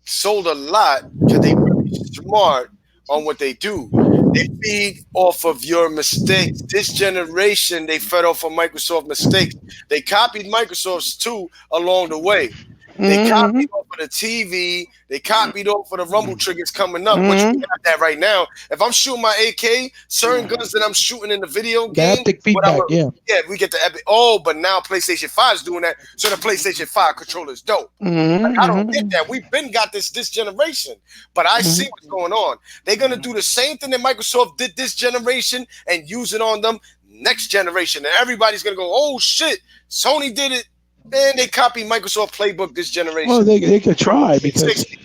S1: sold a lot because they really smart on what they do. They feed off of your mistakes. This generation, they fed off of Microsoft mistakes. They copied Microsoft's too along the way. They
S2: Mm-hmm.
S1: copied off of the TV. They copied off of the rumble triggers coming up, which we
S2: Mm-hmm.
S1: have that right now. If I'm shooting my AK, certain guns that I'm shooting in the video
S2: The
S1: game,
S2: haptic
S1: what I'm
S2: feedback, yeah.
S1: yeah, we get the epic. Oh, but now PlayStation 5 is doing that, so the PlayStation 5 controller is dope. Like, I don't get
S2: Mm-hmm.
S1: that. We've been got this generation, but I see
S2: Mm-hmm.
S1: what's going on. They're gonna do the same thing that Microsoft did this generation and use it on them next generation, and everybody's gonna go, "Oh shit, Sony did it." Man, they copied Microsoft playbook this
S2: Well,
S1: generation.
S2: they could try because
S1: 360.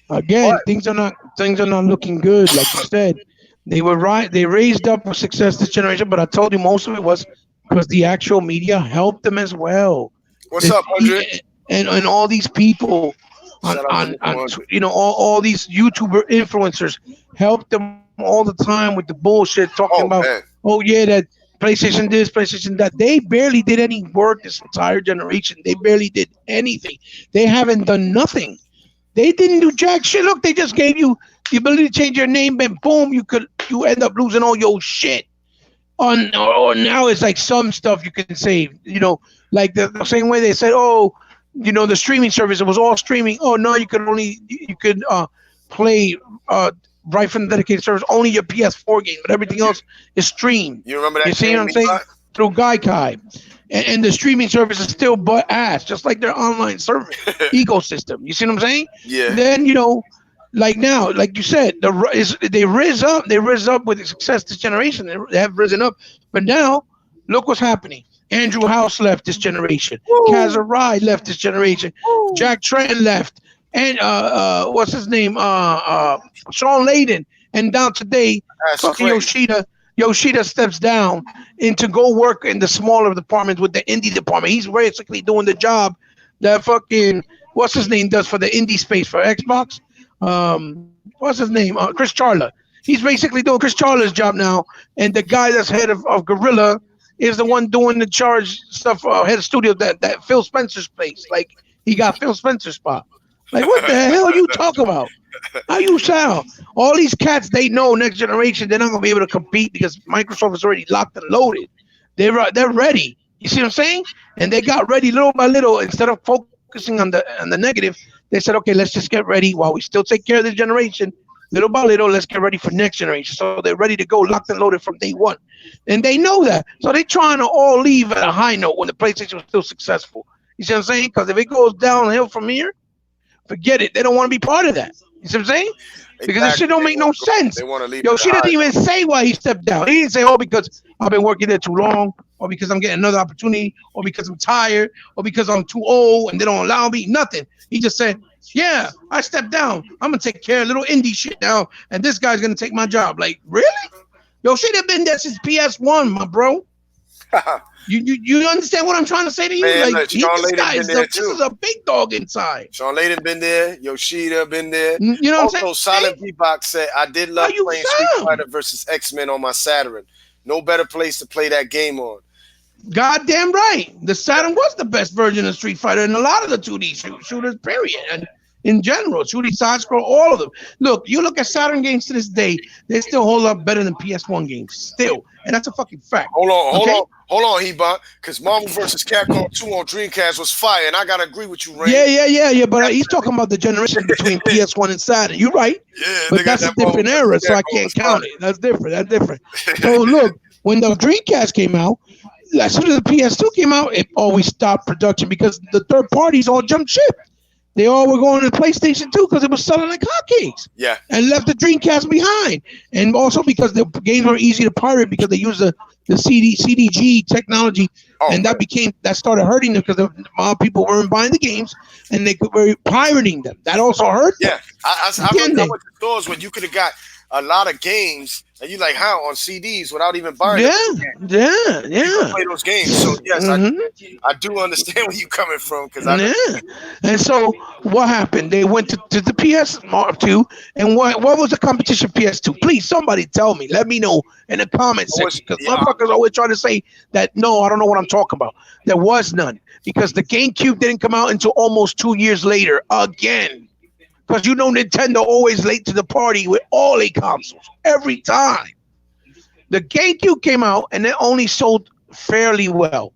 S2: again,
S1: But
S2: things are not looking good. Like you said, they were right. They raised up for success this generation, but I told you most of it was because the actual media helped them as well.
S1: what's
S2: The,
S1: up, 100?
S2: and all these people
S1: Shout out to Mr.
S2: on
S1: 100.
S2: all these YouTuber influencers helped them all the time with the bullshit talking about,
S1: Oh man,
S2: oh yeah, that PlayStation this, PlayStation that. They barely did any work this entire generation. They barely did anything. They haven't done nothing. They didn't do jack shit. Look, they just gave you the ability to change your name, and boom, you end up losing all your shit. Or now it's like some stuff you can save. Like the same way they said, oh, the streaming service. It was all streaming. Oh no, you could play right from the dedicated servers. Only your PS4 game, but everything else is streamed.
S1: You remember
S2: You
S1: that
S2: see
S1: game
S2: what I'm
S1: we
S2: saying?
S1: got?
S2: Through Gaikai. And the streaming service is still butt ass, just like their online service ecosystem. You see what I'm saying?
S1: Yeah.
S2: Then, like now, like you said, they riz up with the success this generation. They have risen up, but now look what's happening. Andrew House left this generation. Kaz
S1: Woo,
S2: Arai left this generation.
S1: woo.
S2: Jack Trenton left, and what's his name? Sean Layden, and down today,
S1: That's
S2: fucking
S1: crazy.
S2: Yoshida. Yoshida steps down and to go work in the smaller departments with the indie department. He's basically doing the job that fucking what's his name does for the indie space for Xbox. What's his name? Chris Charla. He's basically doing Chris Charla's job now, and the guy that's head of Gorilla is the one doing the charge stuff. Head of studio that Phil Spencer's place. Like he got Phil Spencer's spot. Like what the hell you talk about? How you sound? All these cats, they know next generation they're not gonna be able to compete because Microsoft is already locked and loaded. They're ready. You see what I'm saying? And they got ready little by little. Instead of focusing on the negative, they said, okay, let's just get ready while we still take care of this generation. Little by little, let's get ready for next generation. So they're ready to go locked and loaded from day one. And they know that. So they're trying to all leave at a high note when the PlayStation was still successful. You see what I'm saying? Because if it goes downhill from here, forget it. They don't want to be part of that. You see what I'm saying? Because this shit don't make no sense.
S1: They want to leave.
S2: Yo, she didn't even say why he stepped down. He didn't say, oh, because I've been working there too long, or because I'm getting another opportunity, or because I'm tired, or because I'm too old and they don't allow me. Nothing. He just said, yeah, I stepped down. I'm going to take care of little indie shit now, and this guy's going to take my job. Like, really? Yo, she'd have been there since PS1, my bro. You understand what I'm trying to say to you?
S1: Man,
S2: like, this is a big dog inside.
S1: Sean Layden been there. Yoshida been there.
S2: You know what I'm saying?
S1: Also, Silent B-Box said, I did love playing Street Fighter versus X-Men on my Saturn. No better place to play that game on.
S2: Goddamn right. The Saturn was the best version of Street Fighter in a lot of the 2D shooters, period. And in general, 2D side scroll, all of them. Look, you look at Saturn games to this day, they still hold up better than PS1 games. Still. And that's a fucking fact.
S1: Hold on, He-Bot, because Marvel vs. Capcom 2 on Dreamcast was fire, and I gotta agree with you, Ray.
S2: Yeah, but he's talking about the generation between PS1 and Saturn. You're right.
S1: Yeah,
S2: but that's a different era, so I can't count it. That's different. So look, when the Dreamcast came out, as soon as the PS2 came out, it always stopped production because the third parties all jumped ship. They all were going to PlayStation 2 because it was selling like hotcakes.
S1: Yeah.
S2: And left the Dreamcast behind. And also because the games were easy to pirate because they used the CDG technology. And that started hurting them because a lot of people weren't buying the games and they were pirating them. That also hurt them.
S1: Yeah. I went to stores when you could have got a lot of games and you like how on CDs without even buying them.
S2: Yeah.
S1: Play those games. So yes, I do understand where you're coming from because
S2: And so what happened? They went to the PS2, and what was the competition PS2? Please, somebody tell me. Let me know in the comment section because motherfuckers always try to say that no, I don't know what I'm talking about. There was none because the GameCube didn't come out until almost 2 years later again. Because you know Nintendo always late to the party with all their consoles. Every time. The GameCube came out and it only sold fairly well.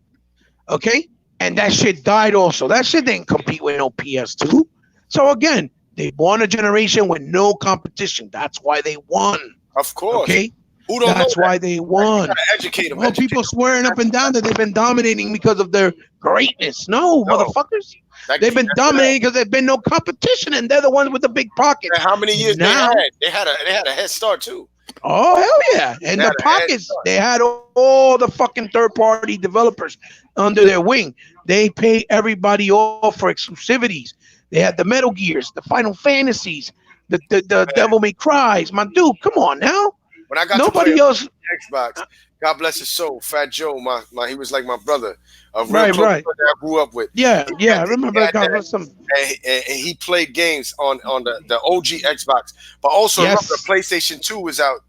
S2: Okay? And that shit died also. That shit didn't compete with no PS2. So again, they won a generation with no competition. That's why they won.
S1: Of course.
S2: Okay?
S1: Who don't
S2: That's
S1: know
S2: why they won.
S1: Educate them.
S2: Well, people swearing up and down that they've been dominating because of their greatness. No, motherfuckers. They've been dominating because there's been no competition, and they're the ones with the big pockets.
S1: And how many years now, they had a head start too.
S2: Oh hell yeah! And the pockets, they had all the fucking third-party developers under their wing. They pay everybody off for exclusivities. They had the Metal Gears, the Final Fantasies, the Devil May Cries. My dude, come on now.
S1: When I got
S2: nobody else
S1: Xbox, God bless his soul, Fat Joe, my he was like my brother, a real
S2: right.
S1: that I grew up with.
S2: Yeah, I remember that.
S1: And he played games on the OG Xbox, but also remember the PlayStation 2 was out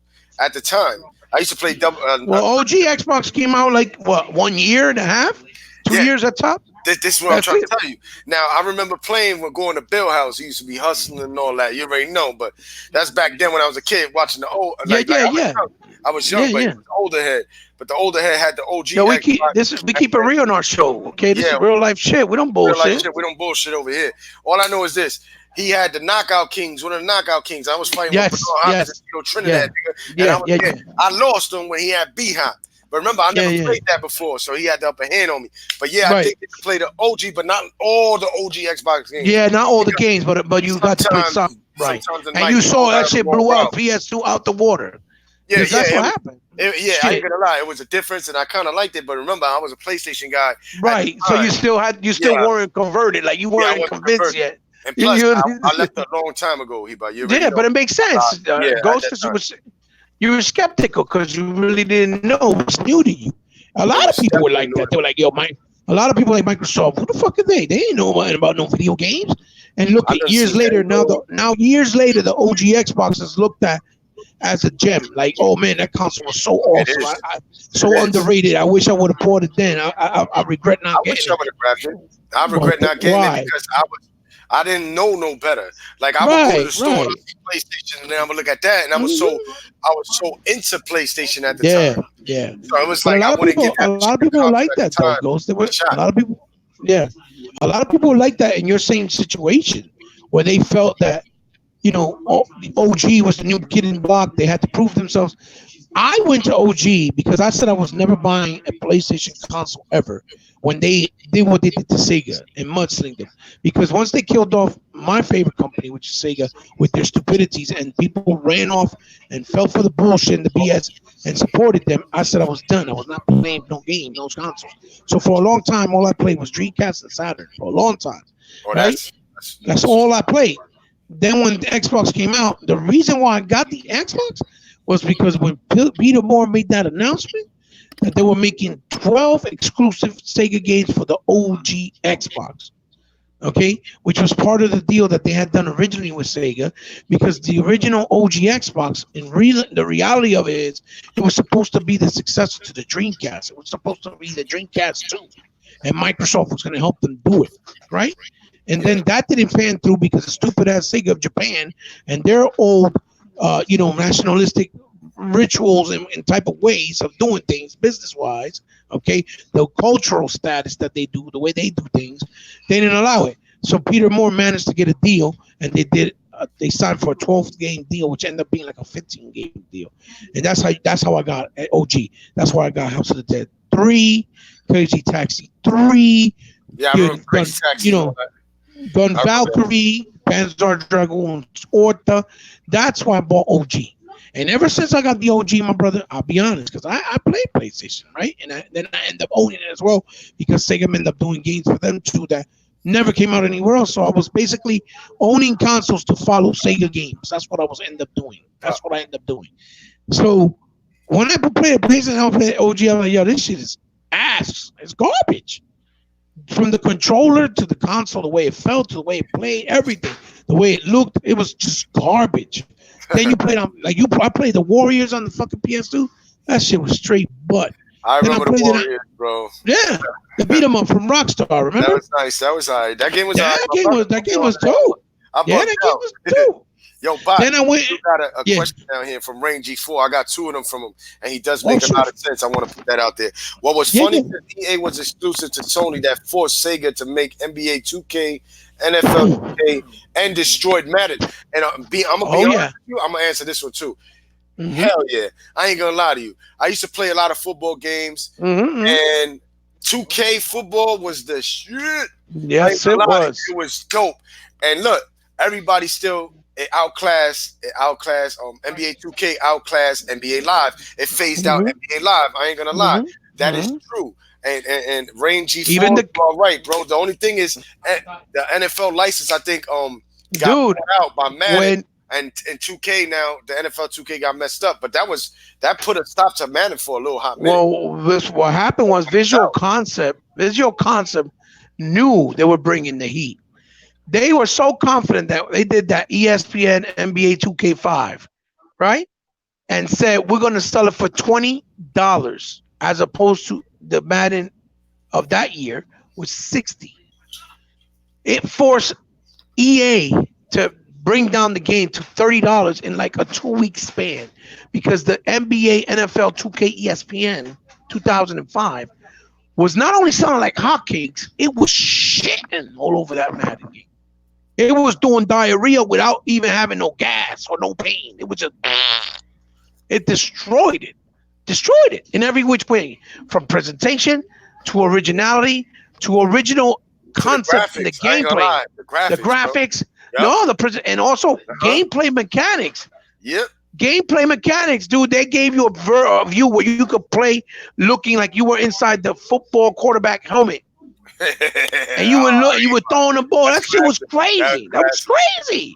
S1: at the time. I used to play double.
S2: OG Xbox came out like what 1 year and a half. 2
S1: Yeah,
S2: years at top.
S1: this is what I'm
S2: That's
S1: trying
S2: it.
S1: to tell you. Now, I remember playing when going to Bill House. He used to be hustling and all that. You already know, but that's back then when I was a kid watching the old.
S2: Yeah, yeah, yeah,
S1: I was
S2: yeah,
S1: young, but he
S2: yeah.
S1: was the older head. But the older head had the OG
S2: Yo,
S1: Xbox.
S2: we keep it real on our show. Okay, this
S1: Yeah,
S2: is real life shit. We don't
S1: real life
S2: bullshit.
S1: shit. We don't bullshit over here. All I know is this. He had the Knockout Kings, one of the Knockout Kings. I was fighting with Bernard
S2: Yes,
S1: Hopkins and
S2: yes,
S1: Tito
S2: yeah,
S1: Trinidad, nigga, and
S2: yeah, yeah, yeah,
S1: I lost him when he had B Hop. But remember, I
S2: yeah,
S1: never
S2: yeah.
S1: played that before, so he had the upper hand on me. But yeah, I
S2: Right.
S1: did get to play the OG, but not all the OG Xbox games.
S2: Yeah, not all the
S1: Because
S2: games, but you got to play some. Right.
S1: sometimes the
S2: And you
S1: knife
S2: saw
S1: falls out
S2: that
S1: of the
S2: shit
S1: wrong
S2: blew up
S1: route.
S2: PS2 out the water.
S1: Yeah,
S2: Because that's
S1: yeah,
S2: what happened.
S1: yeah. I ain't
S2: Shit.
S1: gonna lie, it was a difference, and I kind of liked it. But remember, I was a PlayStation guy at the
S2: Right. So
S1: time.
S2: you still
S1: Yeah,
S2: weren't converted. Like you
S1: yeah, I
S2: weren't
S1: wasn't
S2: convinced
S1: converted.
S2: yet.
S1: And plus,
S2: You-
S1: I left a long time ago, Heba. You already
S2: yeah,
S1: know.
S2: but it makes sense.
S1: Yeah, at
S2: Ghost,
S1: that
S2: because
S1: time.
S2: you were skeptical because you really didn't know it was new to you. A
S1: It
S2: lot of
S1: was
S2: people were
S1: definitely
S2: like
S1: new.
S2: that. They were like, "Yo, Mike." A lot of people like Microsoft. Who the fuck are they? They ain't know about no video games. And look
S1: I
S2: at
S1: done
S2: years
S1: seen
S2: later.
S1: Halo.
S2: Now years later, the OG Xbox is looked at as a gem. Like, oh man, that console was so
S1: It
S2: awesome.
S1: is. It
S2: So
S1: is.
S2: underrated. I wish I would have bought it then. I regret
S1: I
S2: not
S1: wish
S2: getting
S1: I
S2: it.
S1: would have grabbed it. I
S2: But
S1: regret not getting it
S2: why?
S1: because I didn't know no better. Like I would go to
S2: Right,
S1: the store and
S2: right.
S1: I see PlayStation, and then I would look at that, and
S2: Mhm.
S1: I was so into PlayStation at the
S2: Yeah,
S1: time.
S2: yeah.
S1: So it was
S2: But
S1: like I wouldn't give
S2: a
S1: that
S2: lot of
S1: particular
S2: people are
S1: console
S2: like
S1: at the
S2: that though,
S1: time
S2: Ghost. There
S1: a
S2: were a
S1: shot.
S2: lot of people. Yeah, a lot of people are like that in your same situation, where they felt that the OG was the new kid in the block. They had to prove themselves. I went to OG because I said I was never buying a PlayStation console ever when they did what they did to Sega and mudslinged them. Because once they killed off my favorite company, which is Sega, with their stupidities, and people ran off and fell for the bullshit and the BS and supported them, I said I was done. I was not playing no games, no consoles. So for a long time, all I played was Dreamcast and Saturn for a long time,
S1: Oh,
S2: right? That's all I played. Then when the Xbox came out, the reason why I got the Xbox was because when Peter Moore made that announcement that they were making 12 exclusive Sega games for the OG Xbox, okay, which was part of the deal that they had done originally with Sega, because the original OG Xbox, the reality of it is, it was supposed to be the successor to the Dreamcast. It was supposed to be the Dreamcast 2, and Microsoft was going to help them do it, right? And
S1: Yeah.
S2: then that didn't fan through because the stupid ass Sega of Japan and their old, nationalistic rituals and type of ways of doing things business wise, okay, the cultural status that they do, the way they do things, they didn't allow it. So Peter Moore managed to get a deal, and they signed for a 12 game deal, which ended up being like a 15 game deal, and that's how I got at OG. That's why I got House of the Dead 3, Crazy Taxi 3,
S1: Yeah, I remember
S2: Gun,
S1: Crazy Taxi and all that.
S2: Gun
S1: I remember.
S2: Valkyrie, Panzer Dragoon, Orta. That's why I bought OG. And ever since I got the OG, my brother, I'll be honest, because I played PlayStation, right? And then I end up owning it as well because Sega ended up doing games for them too that never came out anywhere else. So I was basically owning consoles to follow Sega games. That's what I was end up doing. That's what I end up doing. So when I play a PlayStation, I play OG. I'm like, yo, this shit is ass. It's garbage. From the controller to the console, the way it felt, to the way it played, everything, the way it looked, it was just garbage. Then you played on I played the Warriors on the fucking PS2. That shit was straight butt.
S1: I
S2: Then I
S1: remember the
S2: played it.
S1: Warriors, bro.
S2: Yeah, the beat 'em up from Rockstar.
S1: That
S2: Remember?
S1: was nice. That was alright. That game was
S2: Yeah,
S1: alright.
S2: that game was dope.
S1: I
S2: Yeah,
S1: bought
S2: that
S1: it
S2: game
S1: out.
S2: was dope.
S1: Yo, Bot,
S2: Then I went.
S1: you got a
S2: Yeah.
S1: question down here from Rain G4. I got two of them from him, and he does
S2: Oh,
S1: make a
S2: sure.
S1: lot of sense. I want to put that out there. What was
S2: Yeah,
S1: funny
S2: yeah.
S1: that EA was exclusive to Sony that forced Sega to make NBA 2K, NFL 2K, and destroyed Madden. And I'm gonna be
S2: Oh
S1: honest
S2: yeah.
S1: with you. I'm gonna answer this one too.
S2: hmm
S1: Hell yeah, I ain't gonna lie to you. I used to play a lot of football games,
S2: hmm
S1: and 2K football was the shit. I ain't
S2: Yes,
S1: gonna
S2: it
S1: lie to you.
S2: was.
S1: It was dope. And look, everybody still outclass NBA 2K outclass NBA Live. It phased out
S2: hmm
S1: NBA Live. I ain't gonna lie.
S2: hmm
S1: That is
S2: hmm
S1: true. And Rain G4,
S2: Even the
S1: you all right, bro. The only thing is the NFL license, I think got
S2: dude
S1: bought out by Madden.
S2: when
S1: And 2K now, the NFL 2K got messed up, but that put a stop to Madden for a little hot minute.
S2: what happened was Visual Concept knew they were bringing the heat. They were so confident that they did that ESPN NBA 2K5, right? And said we're going to sell it for $20 as opposed to the Madden of that year was 60. It forced EA to bring down the game to $30 in like a 2 week span because the NBA, NFL, 2K, ESPN 2005 was not only selling like hotcakes, it was shitting all over that Madden game. It was doing diarrhea without even having no gas or no pain. It was just, it destroyed it in every which way, from presentation to originality to original concept in the gameplay, the graphics, no, and also gameplay mechanics.
S1: Yep.
S2: Gameplay mechanics, dude. They gave you a view where you could play looking like you were inside the football quarterback helmet, and you were throwing the ball. That shit was crazy. That was crazy.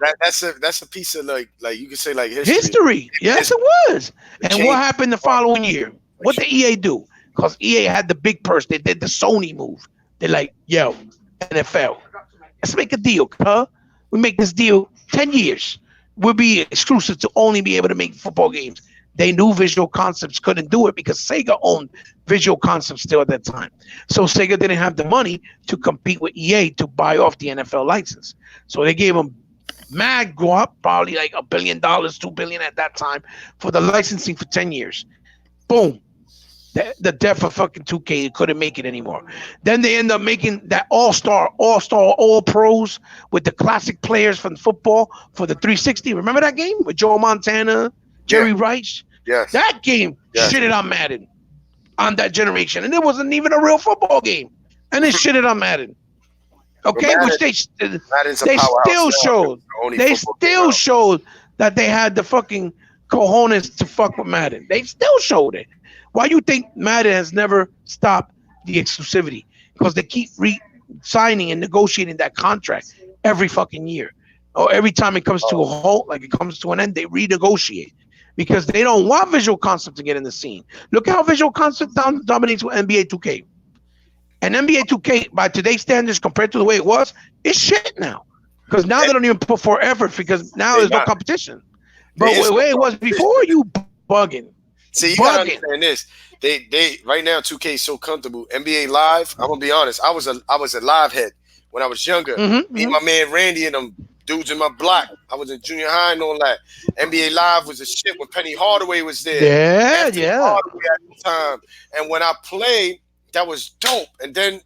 S1: That's a piece of like you could say like history.
S2: History. Yes, it was. And what happened the following year? What did EA do? Because EA had the big purse. They did the Sony move. They're like, yo, NFL, let's make a deal, huh? We make this deal 10 years. We'll be exclusive to only be able to make football games. They knew Visual Concepts couldn't do it because Sega owned Visual Concepts still at that time. So Sega didn't have the money to compete with EA to buy off the NFL license. So they gave them mad go up, probably like $1 billion, $2 billion at that time for the licensing for 10 years. Boom. The death of fucking 2K couldn't make it anymore. Then they end up making that all-star, all-pros with the classic players from football for the 360. Remember that game with Joe Montana, Jerry Rice?
S1: Yes.
S2: That game shitted on Madden on that generation. And it wasn't even a real football game. And it shitted on Madden. Okay,
S1: Madden,
S2: which they still showed that they had the fucking cojones to fuck with Madden. They still showed it. Why do you think Madden has never stopped the exclusivity? Because they keep signing and negotiating that contract every fucking year. Or every time it comes to a halt, like it comes to an end, they renegotiate. Because they don't want Visual Concept to get in the scene. Look how Visual Concept dominates with NBA 2K. And NBA 2K, by today's standards, compared to the way it was, it's shit now. Because now they don't even put forth effort because now there's no competition. But the way it was before, you bugging.
S1: See, you gotta understand this. They right now 2K is so comfortable. NBA Live, I'm gonna be honest. I was a live head when I was younger. Me and my man Randy and them dudes in my block. I was in junior high and all that. NBA Live was a shit when Penny Hardaway was there. Hardaway at the time. And when I played, that was dope. And then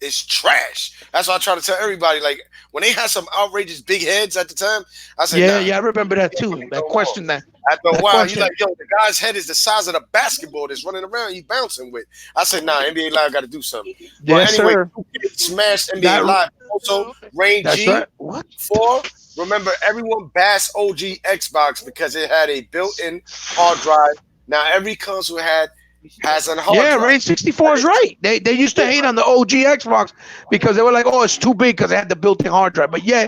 S1: it's trash. That's why I try to tell everybody. Like when they had some outrageous big heads at the time, I said,
S2: I remember that too. That question that.
S1: After a while, you're like, yo, the guy's head is the size of the basketball that's running around, you bouncing with. I said, nah, NBA Live got to do something.
S2: Yes,
S1: anyway,
S2: sir.
S1: Smashed NBA Live. Also, Rain G.
S2: Right. What?
S1: 4. Remember, everyone bashed OG Xbox because it had a built-in hard drive. Now, every console has a hard drive.
S2: Rain 64 is right. They used to hate on the OG Xbox because they were like, oh, it's too big because it had the built-in hard drive. But yeah,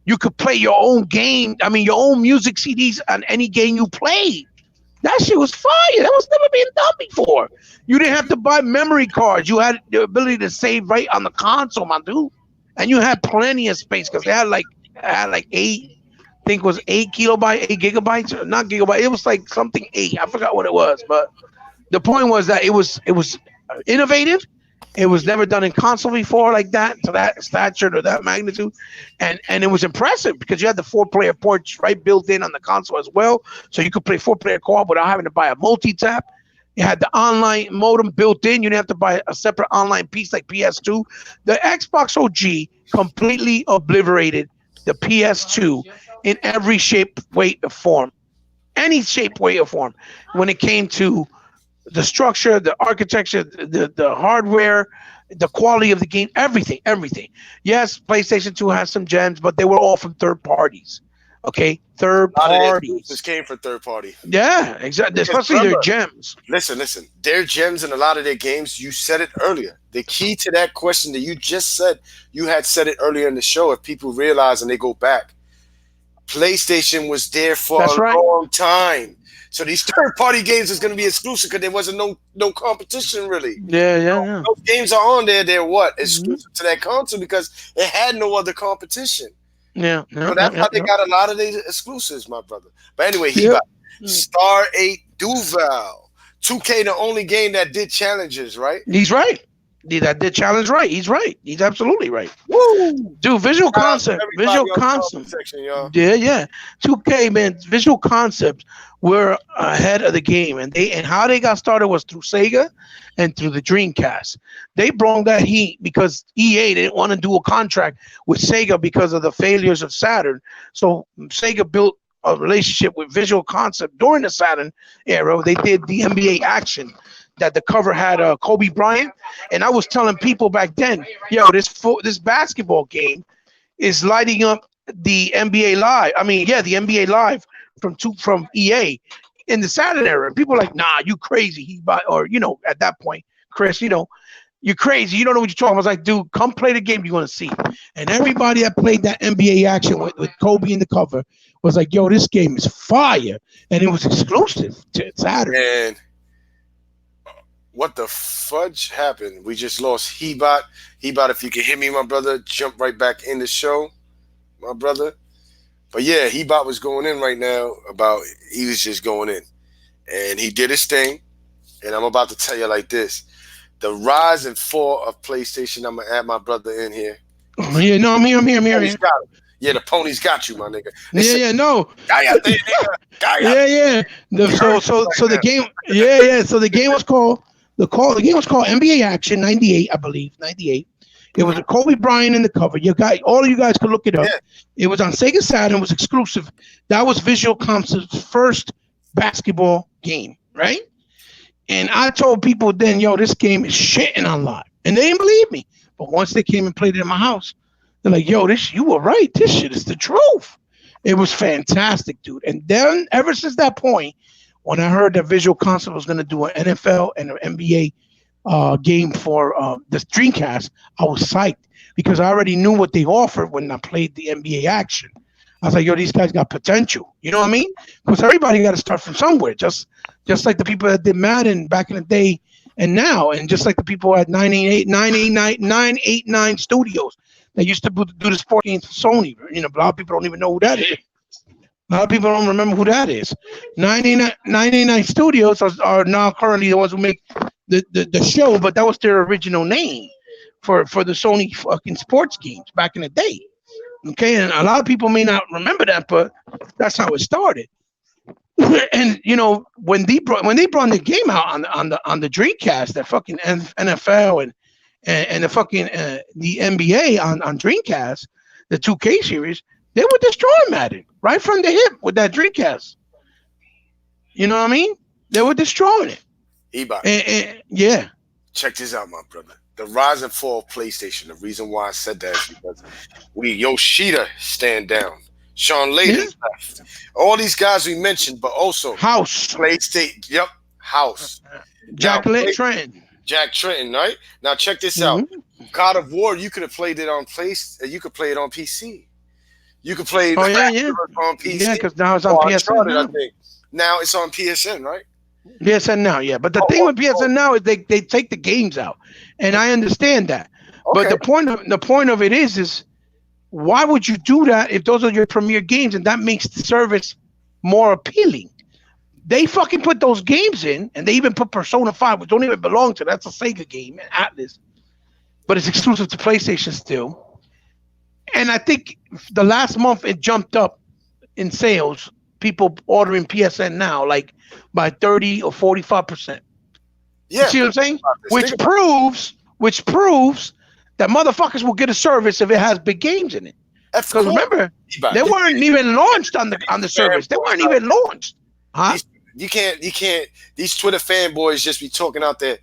S2: you could play your own game. I mean, your own music CDs on any game you played. That shit was fire. That was never being done before. You didn't have to buy memory cards. You had the ability to save right on the console, my dude. And you had plenty of space because they had like 8 gigabytes, or not gigabytes. It was like something 8. I forgot what it was, but the point was that it was innovative. It was never done in console before like that, to that stature or that magnitude. And it was impressive because you had the 4-player ports right built in on the console as well. So you could play 4-player co-op without having to buy a multi-tap. You had the online modem built in. You didn't have to buy a separate online piece like PS2. The Xbox OG completely obliterated the PS2 in every shape, way, or form. Any shape, way, or form. When it came to the structure, the architecture, the hardware, the quality of the game, everything. Yes, PlayStation 2 has some gems, but they were all from third parties. Okay, third parties.
S1: This came from third party.
S2: Yeah, exactly. Especially their gems.
S1: Listen. Their gems in a lot of their games, you said it earlier. The key to that question that you just said, you had said it earlier in the show. If people realize and they go back, PlayStation was there for long time. So these third-party games is going to be exclusive because there wasn't no competition really.
S2: Yeah.
S1: Those games are on there. They're exclusive to that console because it had no other competition. So that's how they got a lot of these exclusives, my brother. But anyway, he got Star 8 Duval. 2K, the only game that did challenges, right?
S2: He's right. That did challenge right. He's right. He's absolutely right.
S1: Woo!
S2: Dude,
S1: Shout out to everybody
S2: visual
S1: on the comment
S2: concept.
S1: section, y'all.
S2: Yeah. 2K, man, visual concepts were ahead of the game, and how they got started was through Sega and through the Dreamcast. They brought that heat because EA didn't want to do a contract with Sega because of the failures of Saturn. So Sega built a relationship with visual concept during the Saturn era. They did the NBA action that the cover had Kobe Bryant, and I was telling people back then, yo, this basketball game is lighting up the NBA Live. I mean, yeah, the NBA Live from EA in the Saturn era. And people are like, nah, you crazy. Or at that point, Chris, you're crazy. You don't know what you're talking about. I was like, dude, come play the game you're gonna see. And everybody that played that NBA action with Kobe in the cover was like, yo, this game is fire. And it was exclusive to Saturn.
S1: And what the fudge happened? We just lost Hebot. Hebot, if you can hear me, my brother, jump right back in the show, my brother. But yeah, Hebot was going in right now he was just going in. And he did his thing. And I'm about to tell you like this. The rise and fall of PlayStation, I'm going to add my brother in here.
S2: Oh, yeah, no, I'm here.
S1: Yeah, the ponies got you, my nigga.
S2: No.
S1: Cállate, nigga.
S2: Yeah. So the game, So the game was called NBA Action '98, I believe, '98. It was a Kobe Bryant in the cover. All of you guys could look it up. Yeah. It was on Sega Saturn. It was exclusive. That was Visual Concept's first basketball game, right? And I told people then, yo, this game is shitting on live, and they didn't believe me. But once they came and played it in my house, they're like, yo, you were right. This shit is the truth. It was fantastic, dude. And then ever since that point, when I heard that Visual Concept was going to do an NFL and an NBA game for the Dreamcast, I was psyched because I already knew what they offered when I played the NBA action. I was like, yo, these guys got potential. You know what I mean? Because everybody got to start from somewhere, just like the people that did Madden back in the day and now, and just like the people at 989 Studios that used to do the sport games for Sony. A lot of people don't even know who that is. A lot of people don't remember who that is. 989 Studios are now currently the ones who make the show, but that was their original name for the Sony fucking sports games back in the day. Okay, and a lot of people may not remember that, but that's how it started. And when they brought the game out on the Dreamcast, that fucking NFL and the fucking the NBA on Dreamcast, the 2K series, they were destroying Madden right from the hip with that Dreamcast. You know what I mean? They were destroying it. Yeah.
S1: Check this out, my brother. The rise and fall of PlayStation. The reason why I said that is because Yoshida stand down. Sean Layden left. All these guys we mentioned, but also
S2: House.
S1: PlayStation. Yep. House.
S2: Jack Trenton,
S1: right? Now check this out. God of War, you could have played it on you could play it on PC. You could play it on PC.
S2: Yeah, because now it's on PSN.
S1: I think. Now it's on PSN, right?
S2: PSN now, yeah. But the thing with PSN now is they take the games out. And I understand that. Okay. But the point of it is why would you do that if those are your premier games and that makes the service more appealing? They fucking put those games in, and they even put Persona 5, which don't even belong to that's a Sega game, Atlas. But it's exclusive to PlayStation still. And I think the last month it jumped up in sales, people ordering PSN now, like by 30 or 45%. Yeah. You see what I'm saying? Which proves that motherfuckers will get a service if it has big games in it. Because remember, they weren't even launched on the service. They weren't even launched. Huh?
S1: You can't. These Twitter fanboys just be talking out their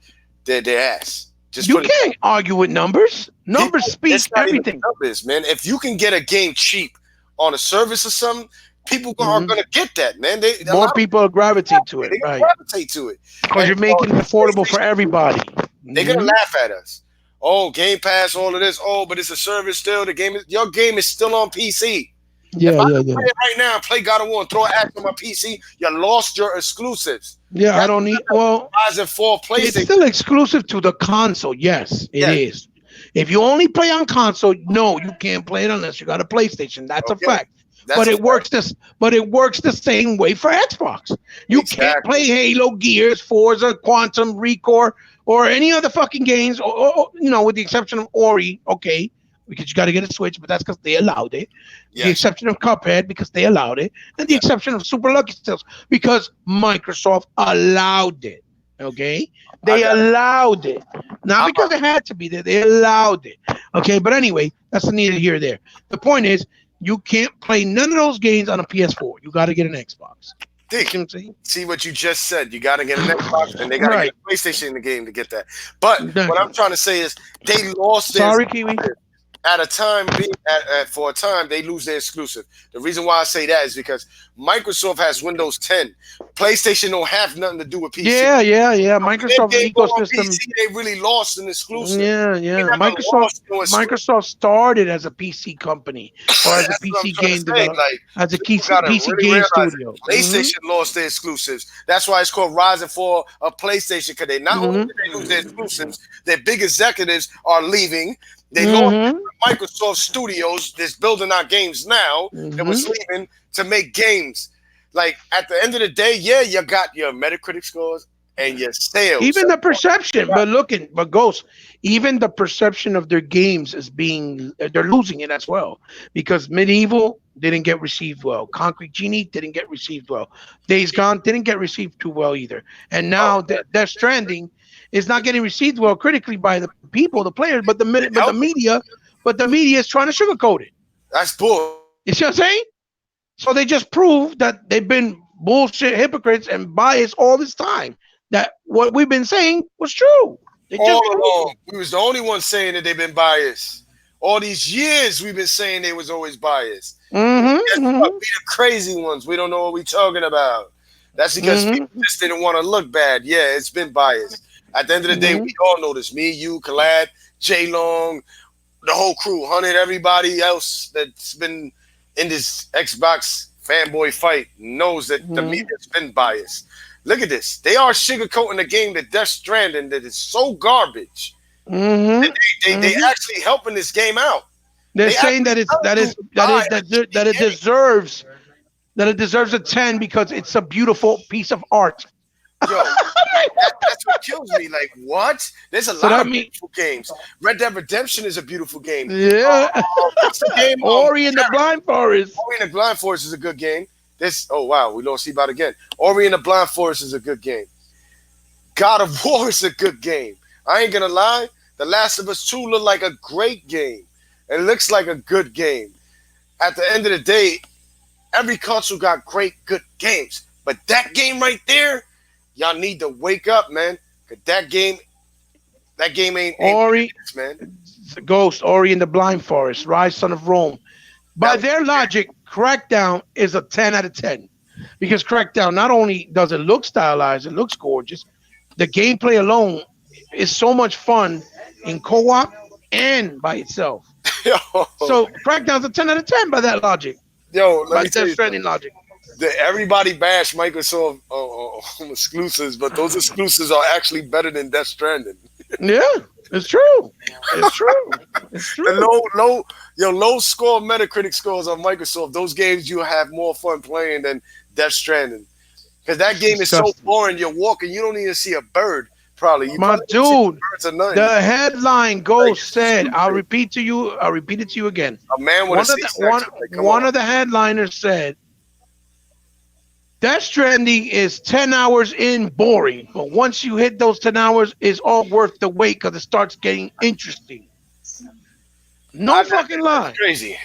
S1: ass.
S2: You can't argue with numbers. Numbers speak everything.
S1: Numbers, man. If you can get a game cheap on a service or something, people are going to get that, man.
S2: More people gravitate to it, right?
S1: Gravitate to it
S2: because you're making it affordable for everybody.
S1: They're gonna laugh at us. Oh, Game Pass, all of this. Oh, but it's a service still. Your game is still on PC.
S2: Yeah,
S1: if I play it right now, play God of War, and throw an act on my PC, you lost your exclusives.
S2: Yeah, I don't need. Well,
S1: rise and fall PlayStation.
S2: It's still exclusive to the console. Yes, it is. If you only play on console, no, you can't play it unless you got a PlayStation. That's a
S1: Okay,
S2: fact.
S1: that's
S2: But
S1: a
S2: it
S1: fact.
S2: works this. But it works the same way for Xbox. You can't play
S1: Exactly.
S2: Halo, Gears, Forza, Quantum, Recore, or any other fucking games. With the exception of Ori. Okay, because you got to get a Switch, but that's because they allowed it. The
S1: Yes.
S2: exception of Cuphead because they allowed it, and the
S1: Yeah.
S2: exception of Super Lucky Stills because Microsoft allowed it. Okay,
S1: I
S2: they
S1: got.
S2: allowed it, not
S1: I'm
S2: because it had to be there. They allowed it. Okay, but anyway, that's neither here or there. The point is, you can't play none of those games on a PS4. You got to get an Xbox. You see
S1: Dick.
S2: what I'm saying?
S1: See what you just said. You got to get an Xbox, and they got to get
S2: Right.
S1: a PlayStation in the game to get that. But what I'm
S2: Exactly.
S1: trying to say is they lost their
S2: Sorry, Kiwi.
S1: at a time being for a time they lose their exclusive. The reason why I say that is because Microsoft has Windows 10. PlayStation don't have nothing to do with PC.
S2: Yeah.
S1: When their
S2: Microsoft
S1: game go on
S2: ecosystem.
S1: PC, they really lost an exclusive. They
S2: Yeah.
S1: never
S2: Microsoft
S1: lost no exclusive.
S2: Microsoft started as a PC company or as a
S1: That's what I'm
S2: PC
S1: trying to
S2: game
S1: say.
S2: developer,
S1: Like
S2: as a
S1: people gotta
S2: PC
S1: really
S2: game
S1: realize
S2: studio.
S1: it. PlayStation lost their exclusives. That's why it's called Rising for a PlayStation. Because they not only
S2: hmm
S1: did they lose their exclusives, their big executives are leaving. They lost
S2: hmm
S1: Microsoft Studios that's building our games now that
S2: hmm
S1: was leaving to make games. Like at the end of the day, yeah, you got your Metacritic scores and your sales.
S2: Even the perception, but Ghost, even the perception of their games is they're losing it as well because Medieval didn't get received well, Concrete Genie didn't get received well, Days Gone didn't get received too well either, and
S1: Oh,
S2: now Death Stranding is not getting received well critically by the people, the players,
S1: help.
S2: but the media is trying to sugarcoat it.
S1: That's bull.
S2: You see what I'm saying? So they just proved that they've been bullshit hypocrites and biased all this time. That what we've been saying was true. They just
S1: All
S2: proved
S1: along.
S2: it.
S1: We was the only ones saying that they've been biased. All these years we've been saying they was always biased. Guess what?
S2: Mm-hmm,
S1: We the crazy ones. We don't know what we talking about. That's because people
S2: mm-hmm,
S1: just didn't want to look bad. Yeah, it's been biased. At the end of the day,
S2: mm-hmm,
S1: we all know this. Me, you, Collab, J Long, the whole crew, Hunted, everybody else that's been in this Xbox fanboy fight knows that the
S2: mm-hmm,
S1: media's been biased. Look at this. They are sugarcoating the game that Death Stranding that is so garbage.
S2: mm-hmm,
S1: They
S2: mm-hmm.
S1: actually helping this game out.
S2: They're
S1: They
S2: saying
S1: actually
S2: that it's
S1: help
S2: that
S1: you
S2: is that
S1: buy
S2: it
S1: a
S2: that
S1: shitty
S2: that it
S1: game.
S2: deserves a 10 because it's a beautiful piece of art.
S1: Yo, that's what kills me. Like, what? There's a
S2: So
S1: lot
S2: that
S1: of
S2: means
S1: beautiful games. Red Dead Redemption is a beautiful game.
S2: yeah,
S1: What's the game?
S2: Ori and the Blind Forest.
S1: Ori and the Blind Forest is a good game. This, oh wow, we lost about again. Ori and the Blind Forest is a good game. God of War is a good game. I ain't gonna lie. The Last of Us 2 look like a great game. It looks like a good game. At the end of the day, every console got great, good games. But that game right there, y'all need to wake up, man. Cause that game ain't
S2: Ori,
S1: this, man.
S2: Ghost, Ori and the Blind Forest, Rise, Son of Rome. By
S1: That
S2: their logic, Crackdown is a 10 out of 10 because Crackdown not only does it look stylized, it looks gorgeous. The gameplay alone is so much fun in co-op and by itself.
S1: yo,
S2: So Crackdown's a 10 out of 10 by that logic,
S1: yo, let
S2: by
S1: me tell
S2: Death
S1: you something.
S2: Stranding logic.
S1: Everybody bash Microsoft exclusives, but those exclusives are actually better than Death Stranding.
S2: Yeah, it's true. It's true. It's
S1: The
S2: true.
S1: low score Metacritic scores on Microsoft. Those games you have more fun playing than Death Stranding because that
S2: It's
S1: game is so
S2: disgusting.
S1: boring. You're walking, you don't even see a bird. Probably you
S2: My
S1: probably don't see
S2: dude,
S1: birds or nothing.
S2: the headline
S1: Like
S2: Ghost
S1: it's
S2: said, I'll
S1: stupid.
S2: repeat to you, I'll repeat it to you again.
S1: A man with a
S2: One of
S1: C
S2: the
S1: section. Like, come
S2: one
S1: on.
S2: of the headliners said Death Stranding is 10 hours in boring, but once you hit those 10 hours, it's all worth the wait because it starts getting interesting. No fucking lie.
S1: That's crazy.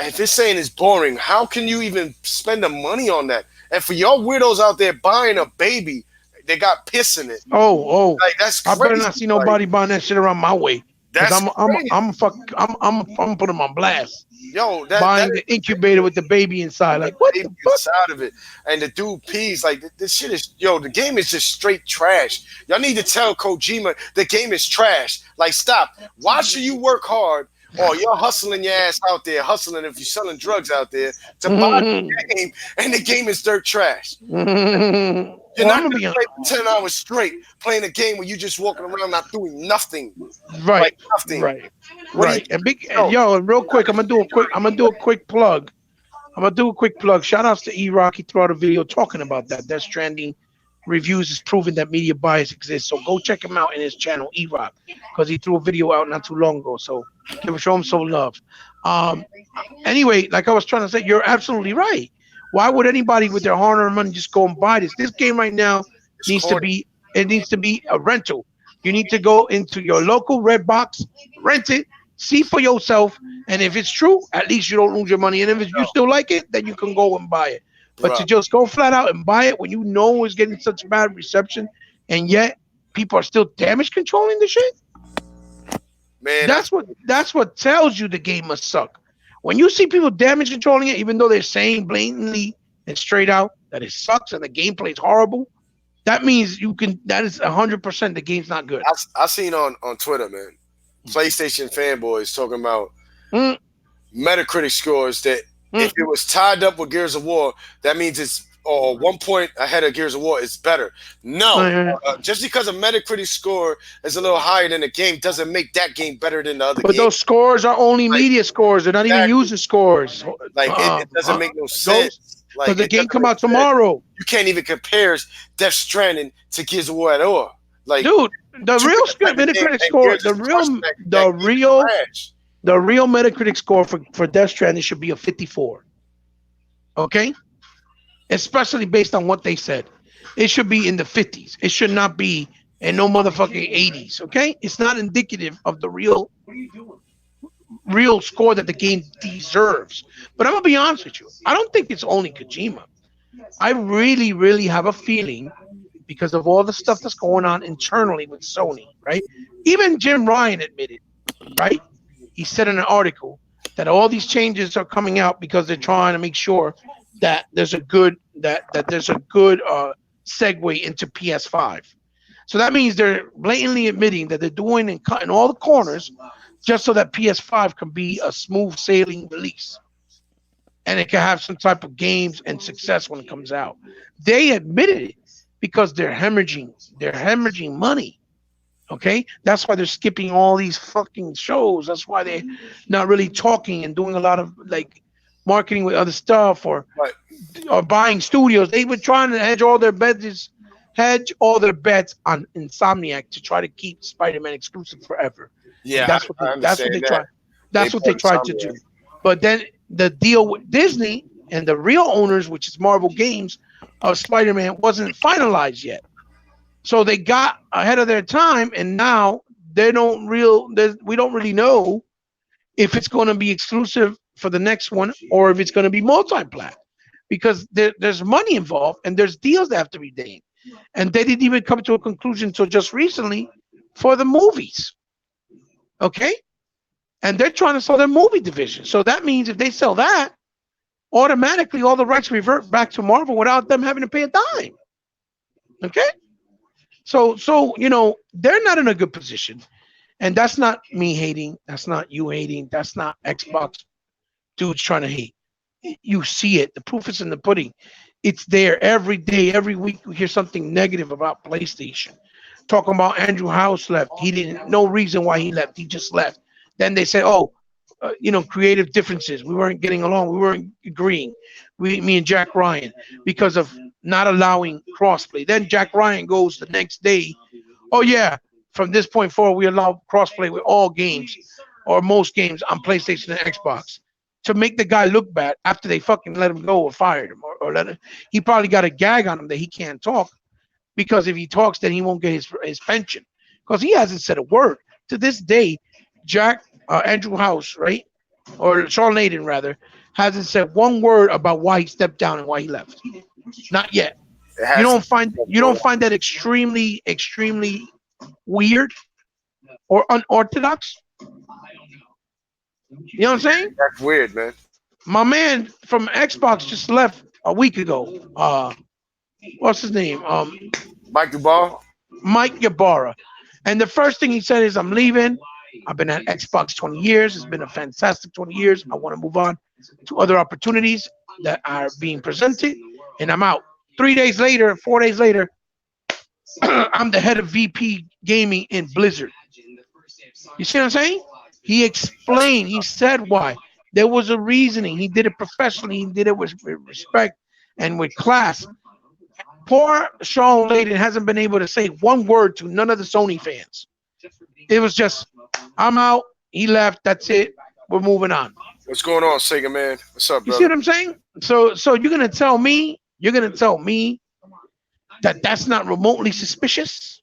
S1: If it's saying it's boring, how can you even spend the money on that? And for y'all weirdos out there buying a baby, they got piss in it.
S2: Oh,
S1: Like that's
S2: I better
S1: crazy.
S2: not see
S1: Like,
S2: nobody buying that shit around my way. Cause
S1: that's crazy.
S2: I'm putting them on blast.
S1: Yo, that
S2: Buying the incubator with the baby inside. Like what
S1: baby
S2: the fuck?
S1: inside of it, and the dude pees like this shit is the game is just straight trash. Y'all need to tell Kojima the game is trash. Like stop. Why should you work hard? Or you're hustling your ass out there, hustling if you're selling drugs out there to buy the game, and the game is dirt trash. You're
S2: Well, I'm
S1: not
S2: gonna
S1: gonna
S2: be
S1: play for 10 hours straight playing a game where you just walking around not doing nothing,
S2: right,
S1: like nothing.
S2: right,
S1: What do you
S2: right. And big, and
S1: know?
S2: yo, real quick, I'm gonna do a quick plug. I'm gonna do a quick plug. Shout outs to E Rock. He threw out a video talking about that. Death Stranding reviews is proving that media bias exists. So go check him out in his channel, E Rock, because he threw a video out not too long ago. So show him some love. Um, anyway, like I was trying to say, you're absolutely right. Why would anybody with their hard-earned money just go and buy this? This game right now
S1: It's
S2: needs to
S1: corny,
S2: be it needs to be a rental. You need to go into your local red box, rent it, see for yourself, and if it's true, at least you don't lose your money. And if you still like it, then you can go and buy it. But to
S1: bro.
S2: just go flat out and buy it when you know it's getting such bad reception, and yet people are still damage controlling the shit,
S1: Man,
S2: that's what tells you the game must suck. When you see people damage controlling it, even though they're saying blatantly and straight out that it sucks and the gameplay is horrible, that means you can. That is 100% the game's not good.
S1: I seen on Twitter, man, PlayStation fanboys talking about
S2: Mm,
S1: Metacritic scores that
S2: mm,
S1: if it was tied up with Gears of War, that means it's or 1 point ahead of Gears of War is better. No,
S2: mm.
S1: just because a Metacritic score is a little higher than the game doesn't make that game better than the other
S2: But
S1: game.
S2: those scores are only
S1: Like
S2: media scores. They're not even
S1: exactly,
S2: user scores.
S1: like it doesn't make no
S2: Ghost,
S1: sense.
S2: because
S1: Like
S2: the
S1: it
S2: game
S1: doesn't
S2: come
S1: make
S2: out
S1: sense.
S2: tomorrow,
S1: You can't even compare Death Stranding to Gears of War at all. Like
S2: dude. The
S1: two
S2: real
S1: different type of games,
S2: Metacritic
S1: and
S2: score,
S1: Gears is crushing that
S2: the
S1: game is
S2: real,
S1: trash.
S2: the real Metacritic score for Death Stranding should be a 54. Okay, especially based on what they said, it should be in the 50s. It should not be in no motherfucking 80s. Okay, it's not indicative of the real score that the game deserves. But I'm gonna be honest with you. I don't think it's only Kojima. I really, really have a feeling because of all the stuff that's going on internally with Sony, right? Even Jim Ryan admitted, right? He said in an article that all these changes are coming out because they're trying to make sure that there's a good segue into PS5. So that means they're blatantly admitting that they're doing and cutting all the corners just so that PS5 can be a smooth sailing release and it can have some type of games and success when it comes out. They admitted it because they're hemorrhaging money. Okay, that's why they're skipping all these fucking shows. That's why they're not really talking and doing a lot of like marketing with other stuff
S1: But
S2: or buying studios. They were trying to hedge all their bets on Insomniac to try to keep Spider-Man exclusive forever, and
S1: yeah, I
S2: that's what
S1: understand
S2: they
S1: that.
S2: tried.
S1: They
S2: That's what they
S1: bought
S2: tried to
S1: Insomniac.
S2: do. But then the deal with Disney and the real owners, which is Marvel Games of Spider-Man, wasn't finalized yet. So they got ahead of their time, and now we don't really know if it's going to be exclusive for the next one or if it's going to be multi-plat because there's money involved and there's deals that have to be made. And they didn't even come to a conclusion until just recently for the movies. Okay, and they're trying to sell their movie division. So that means if they sell that, automatically all the rights revert back to Marvel without them having to pay a dime. Okay, so they're not in a good position, and that's not me hating. That's not you hating. That's not Xbox dudes trying to hate. You see it. The proof is in the pudding. It's there every day, every week. You hear something negative about PlayStation. Talking about Andrew House left. He didn't no reason why he left. He just left. Then they say, oh, creative differences. We weren't getting along. We weren't agreeing. Me and Jack Ryan, because of not allowing crossplay. Then Jack Ryan goes the next day. Oh yeah, from this point forward, we allow crossplay with all games or most games on PlayStation and Xbox to make the guy look bad after they fucking let him go or fired him or let him. He probably got a gag on him that he can't talk because if he talks, then he won't get his pension because he hasn't said a word to this day. Andrew House, right, or Sean Layden rather, hasn't said one word about why he stepped down and why he left. Not yet.
S1: It
S2: You
S1: has to
S2: don't
S1: be
S2: find you don't find that extremely weird or unorthodox. You know what I'm saying?
S1: that's weird, man.
S2: My man from Xbox just left a week ago. What's his name?
S1: Mike Duval.
S2: Mike Ybarra. And the first thing he said is, I'm leaving. I've been at Xbox 20 years. It's been a fantastic 20 years. I want to move on to other opportunities that are being presented, and I'm out. 3 days later, 4 days later, I'm the head of VP gaming in Blizzard. You see what I'm saying? He
S1: That's
S2: explained. He said why. There was a reasoning. He did it professionally. He did it with respect and with class. Poor Sean Layden hasn't been able to say one word to none of the Sony fans. It was just, I'm out. He left. That's it. We're moving on.
S1: what's going on, Sega man. What's up,
S2: You see
S1: brother?
S2: what I'm saying? So you're gonna tell me that that's not remotely suspicious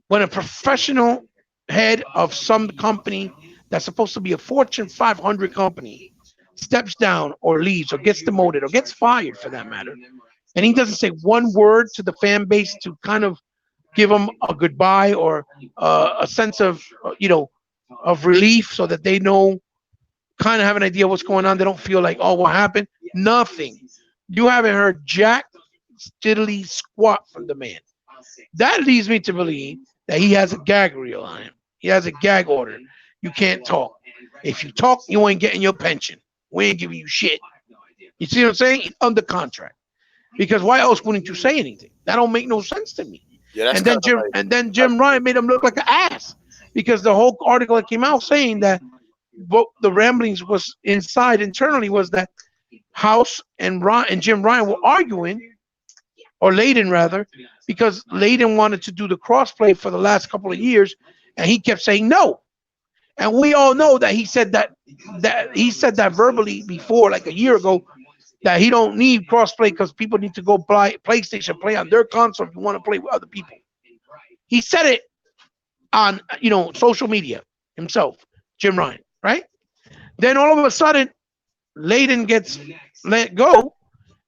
S2: when a professional head of some company that's supposed to be a Fortune 500 company steps down or leaves or gets demoted or gets fired for that matter, and he doesn't say one word to the fan base to kind of give them a goodbye or a sense of of relief so that they know, kind of have an idea what's going on. They don't feel like, oh, what happened? Nothing. You haven't heard jack diddly squat from the man. That leads me to believe that he has a gag reel on him. He has a gag order. You can't talk. If you talk, you ain't getting your pension. We ain't giving you shit. You see what I'm saying? He's under contract. Because why else wouldn't you say anything? That don't make no sense to me.
S1: Yeah, that's
S2: And
S1: kind
S2: then
S1: of
S2: Jim
S1: like
S2: and then Jim Ryan made him look like an ass because the whole article that came out saying that what the ramblings was inside internally was that House and Jim Ryan were arguing, or Layden rather, because Layden wanted to do the crossplay for the last couple of years, and he kept saying no. And we all know that he said that verbally before, like a year ago, that he don't need crossplay because people need to go buy PlayStation, play on their console if you want to play with other people. He said it on social media himself, Jim Ryan, right? Then all of a sudden, Layden gets let go,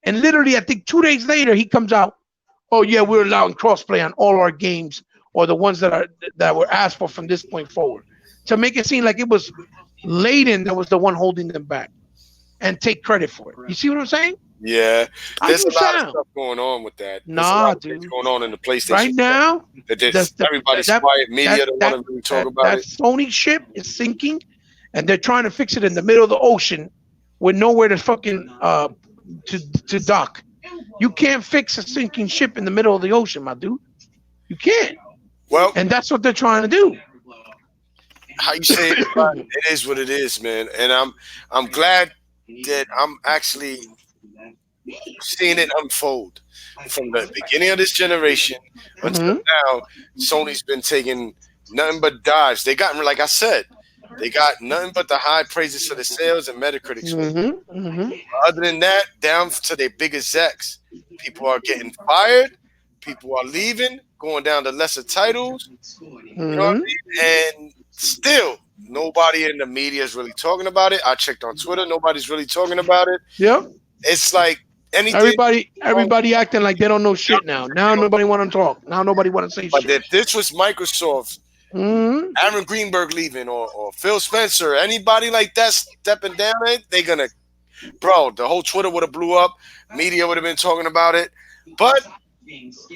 S2: and literally, I think 2 days later, he comes out. Oh yeah, we're allowing crossplay on all our games, or the ones that were asked for from this point forward, to make it seem like it was Layden that was the one holding them back, and take credit for it. You see what I'm saying?
S1: yeah.
S2: How
S1: There's
S2: you
S1: a lot of
S2: sound?
S1: stuff going on with that. There's a
S2: Nah,
S1: lot of things
S2: dude.
S1: going on in the PlayStation
S2: Right
S1: stuff
S2: now,
S1: that
S2: that's
S1: just
S2: the
S1: everybody's
S2: that
S1: quiet.
S2: that
S1: Media don't want
S2: that
S1: to really talk
S2: that
S1: about
S2: that
S1: it.
S2: Sony ship is sinking, and they're trying to fix it in the middle of the ocean with nowhere to fucking to dock. You can't fix a sinking ship in the middle of the ocean, my dude. You can't,
S1: Well,
S2: and that's what they're trying to do.
S1: how you say it, but it is what it is, man. And I'm glad that I'm actually seeing it unfold from the beginning of this generation until
S2: Hmm.
S1: now. Sony's been taking nothing but dives. They got, like I said, they got nothing but the high praises for the sales and Metacritic score.
S2: Hmm. Hmm.
S1: Other than that, down to their big execs, people are getting fired. People are leaving, going down to lesser titles. You know what
S2: Hmm.
S1: I mean? And still, nobody in the media is really talking about it. I checked on Twitter; nobody's really talking about it.
S2: Yep.
S1: It's like anything.
S2: Everybody acting like they don't know shit now. Now nobody want to talk. Now nobody want to say
S1: But
S2: shit.
S1: if this was Microsoft,
S2: Hmm.
S1: Aaron Greenberg leaving, or Phil Spencer, anybody like that stepping down, they're gonna, bro. The whole Twitter would have blew up. Media would have been talking about it. But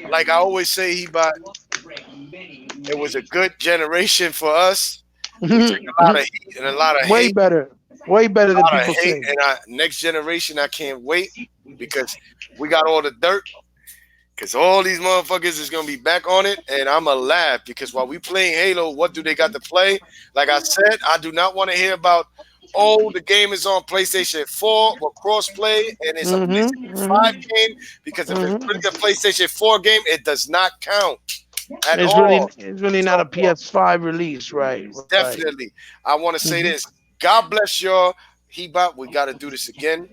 S1: like I always say, it was a good generation for us. We took a lot of heat and a lot of
S2: Way
S1: hate,
S2: better. Way better than people say.
S1: and our next generation, I can't wait because we got all the dirt. Because all these motherfuckers is gonna be back on it, and I'ma laugh because while we playing Halo, what do they got to play? Like I said, I do not want to hear about, oh, the game is on PlayStation 4 or crossplay and it's a
S2: Hmm.
S1: PlayStation 5
S2: Hmm.
S1: game, because if it's
S2: Hmm.
S1: really a PlayStation 4 game, it does not count at all.
S2: It's really
S1: So
S2: not a PS5 release, right? Right.
S1: definitely, I want to say
S2: Hmm.
S1: this. God bless y'all. Hebot, we got to do this again.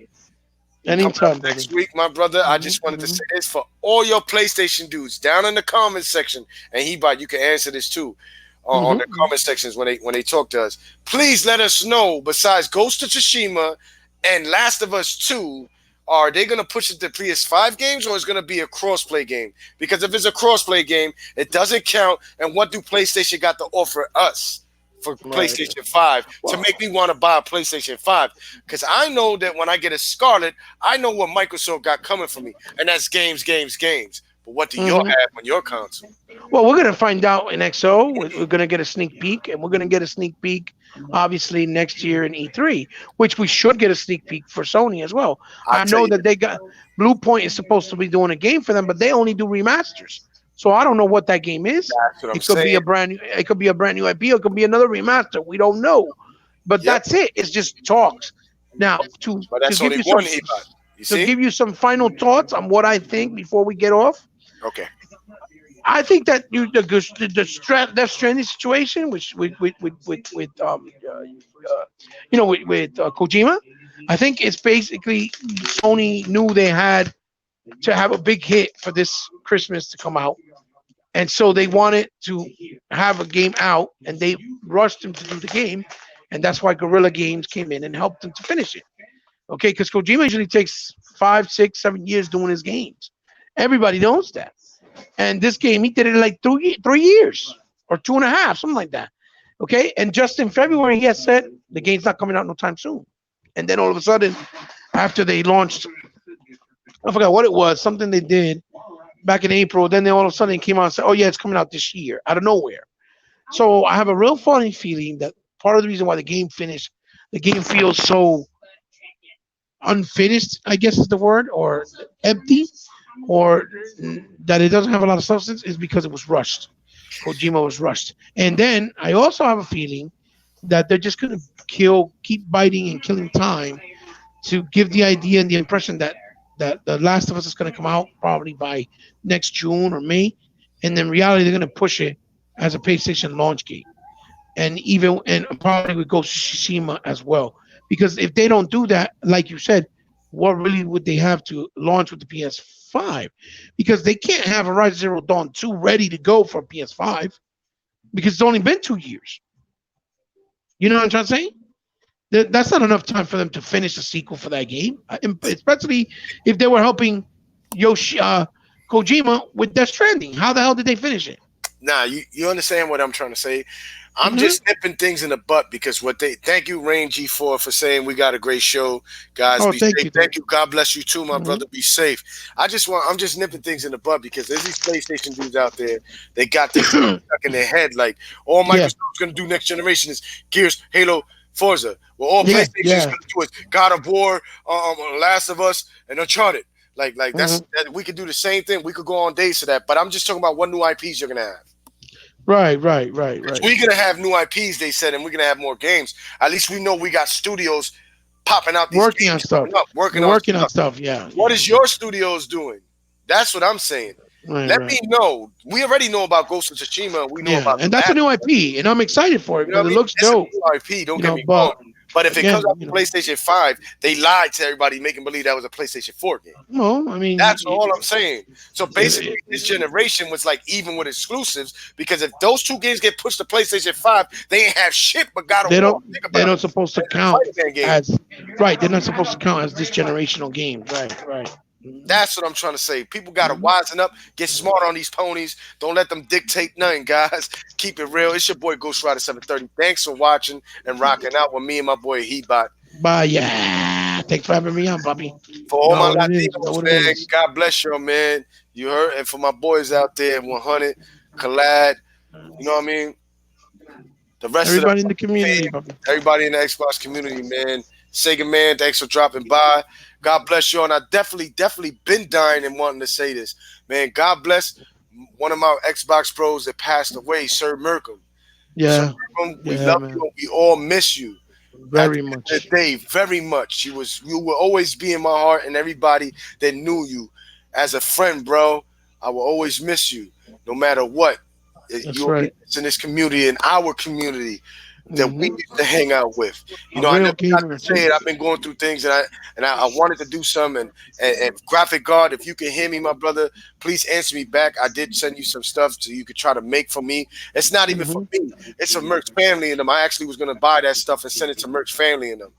S1: Coming up
S2: Anytime, brother.
S1: next week, my brother. I
S2: Hmm.
S1: just wanted to
S2: Hmm.
S1: say this for all your PlayStation dudes down in the comment section, and Hebot, you can answer this too on the
S2: Hmm.
S1: comment sections when they talk to us. Please let us know. Besides Ghost of Tsushima and Last of Us 2, are they going to push it to PS5 games, or is it going to be a crossplay game? Because if it's a crossplay game, it doesn't count. And what do PlayStation got to offer us for
S2: Right.
S1: PlayStation 5 to
S2: Well,
S1: make me want to buy a PlayStation 5? Because I know that when I get a Scarlet, I know what Microsoft got coming for me, and that's games, games, games. But what do you
S2: Hmm.
S1: have on your console?
S2: Well, we're gonna find out in XO. We're gonna get a sneak peek, and we're gonna get a sneak peek, obviously next year in E3, which we should get a sneak peek for Sony as well.
S1: I'll
S2: I
S1: tell
S2: know
S1: you,
S2: that they got Blue Point is supposed to be doing a game for them, but they only do remasters. So I don't know what that game is.
S1: that's what I'm
S2: It could be
S1: saying.
S2: a brand new. It could be a brand new IP. It could be another remaster. We don't know. But
S1: Yep,
S2: that's it. It's just talks. Now
S1: but
S2: to
S1: that's
S2: give
S1: only
S2: you
S1: one
S2: some
S1: he bought. You
S2: to
S1: see?
S2: give you some final thoughts on what I think before we get off.
S1: Okay.
S2: I think that Death Stranding situation, which with Kojima, I think it's basically Sony knew they had to have a big hit for this Christmas to come out, and so they wanted to have a game out, and they rushed him to do the game, and that's why Guerrilla Games came in and helped him to finish it. Okay, because Kojima usually takes 5, 6, 7 years doing his games. Everybody knows that. And this game, he did it in like 3 years or 2.5, something like that. Okay. And just in February, he has said the game's not coming out no time soon. And then all of a sudden, after they launched, I forgot what it was, something they did back in April. Then they all of a sudden came out and said, "Oh yeah, it's coming out this year," out of nowhere. So I have a real funny feeling that part of the reason why the game feels so unfinished, I guess is the word, or empty, or that it doesn't have a lot of substance, is because it was rushed. Kojima was rushed. And then I also have a feeling that they're just going to keep biting and killing time to give the idea and the impression that The Last of Us is going to come out probably by next June or May, and then reality they're going to push it as a PlayStation launch game, and probably with Ghost of Tsushima as well. Because if they don't do that, like you said, what really would they have to launch with the PS5? Because they can't have Horizon Zero Dawn 2 ready to go for PS5 because it's only been 2 years. You know what I'm trying to say? That's not enough time for them to finish a sequel for that game, especially if they were helping Kojima with Death Stranding. How the hell did they finish it?
S1: Nah, you understand what I'm trying to say? I'm
S2: Hmm.
S1: just nipping things in the butt because what they thank you, Rain G4, for saying we got a great show. Guys,
S2: Oh,
S1: be
S2: thank
S1: safe.
S2: you,
S1: Thank
S2: thank
S1: you. God bless you too, my
S2: you. Hmm.
S1: brother. Be safe. I'm just nipping things in the butt because there's these PlayStation dudes out there, they got this stuck in their head. Like all
S2: Yeah,
S1: Microsoft's gonna do next generation is Gears, Halo, Forza. Well, all
S2: yeah,
S1: PlayStation is
S2: yeah.
S1: gonna do is God of War, Last of Us, and Uncharted. Like
S2: Hmm.
S1: we could do the same thing. We could go on days to that. But I'm just talking about what new IPs you're gonna have.
S2: Right, right, right,
S1: Because
S2: right.
S1: we're gonna have new IPs, they said, and we're gonna have more games. At least we know we got studios popping out these
S2: Working on
S1: games
S2: stuff.
S1: coming up, working
S2: They're
S1: on
S2: working on
S1: stuff.
S2: stuff. Yeah,
S1: What
S2: yeah,
S1: is
S2: yeah.
S1: your studios doing? That's what I'm saying.
S2: Right,
S1: Let me
S2: right.
S1: know. We already know about Ghost of Tsushima and we know
S2: Yeah,
S1: about the
S2: and that's a
S1: last.
S2: new IP, and I'm excited for it
S1: You know
S2: because
S1: what I
S2: it
S1: mean?
S2: looks
S1: It's a
S2: dope.
S1: new IP. Don't
S2: You
S1: get
S2: know,
S1: me wrong.
S2: but
S1: But if it comes
S2: again,
S1: out to PlayStation 5, they lied to everybody, making believe that was a PlayStation 4 game.
S2: well, I mean,
S1: That's all I'm saying. So basically, this generation was like even with exclusives because if those two games get pushed to PlayStation 5, they ain't have shit but God of
S2: they
S1: War.
S2: don't
S1: Think
S2: they're
S1: about it.
S2: not supposed to
S1: And a
S2: count
S1: fighting man game.
S2: as right. They're not supposed to count as this generational games. Right, right. Mhm.
S1: That's what I'm trying to say. People got to
S2: Mhm.
S1: wisen up, get smart on these ponies. Don't let them dictate nothing, guys. Keep it real. It's your boy Ghost Rider 730. Thanks for watching and rocking out with me and my boy Hebot.
S2: But yeah, thanks for having me on, puppy.
S1: For
S2: You
S1: all
S2: know
S1: my
S2: what it is. You know
S1: Latinos,
S2: what it
S1: man,
S2: is.
S1: God bless you, man. You heard? And for my boys out there, 100, Collad, you know what I mean? The rest of the
S2: Everybody in the community,
S1: team,
S2: puppy.
S1: everybody in the Xbox community, man. Sega man, thanks for dropping by. God bless you. And I definitely been dying and wanting to say this. Man, God bless one of my Xbox pros that passed away, Sir Merkham. Sir
S2: Yeah,
S1: Merkham, we
S2: yeah,
S1: love you
S2: man.
S1: and we all miss you. At the
S2: Very
S1: end of
S2: much.
S1: the day, very much. You will always be in my heart and everybody that knew you as a friend, bro. I will always miss you, no matter what.
S2: That's
S1: You'll be
S2: right.
S1: in this community, in our community that we
S2: Hmm.
S1: used to hang out with.
S2: A
S1: I
S2: real
S1: never got
S2: gamer
S1: to say
S2: too.
S1: it. I've been going through things, and I wanted to do some. And Graphic God, if you can hear me, my brother, please answer me back. I did send you some stuff so you could try to make for me. It's not even for
S2: Hmm.
S1: me. It's a Merch family and them. I actually was gonna buy that stuff and send it to Merch family and them.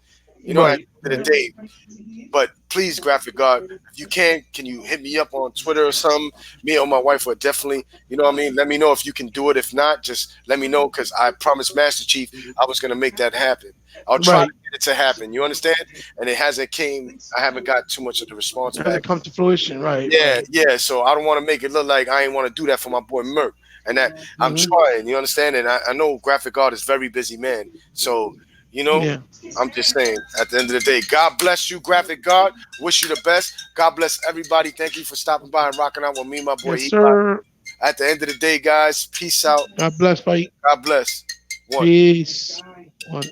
S1: You know, at
S2: Right.
S1: the end of
S2: Right.
S1: the day. But please, graphic god, if you can you hit me up on Twitter or something? Me or my wife would definitely, you know what I mean? Let me know if you can do it. If not, just let me know because I promised Master Chief I was gonna make that happen. I'll try to
S2: Right.
S1: get it to happen. You understand? And it hasn't came. I haven't got too much of the response
S2: It hasn't
S1: back.
S2: come to fruition. Right.
S1: Yeah,
S2: Right.
S1: yeah. So I don't want to make it look like I ain't want to do that for my boy Merc. And that I'm
S2: Hmm.
S1: trying, you understand? And I know graphic art is very busy man. So, you know,
S2: Yeah.
S1: I'm just saying, at the end of the day, God bless you, graphic God. Wish you the best. God bless everybody. Thank you for stopping by and rocking out with me, my boy
S2: Yes,
S1: E.
S2: sir.
S1: At the end of the day, guys, peace out.
S2: God bless, fight.
S1: God bless. One.
S2: Peace. One.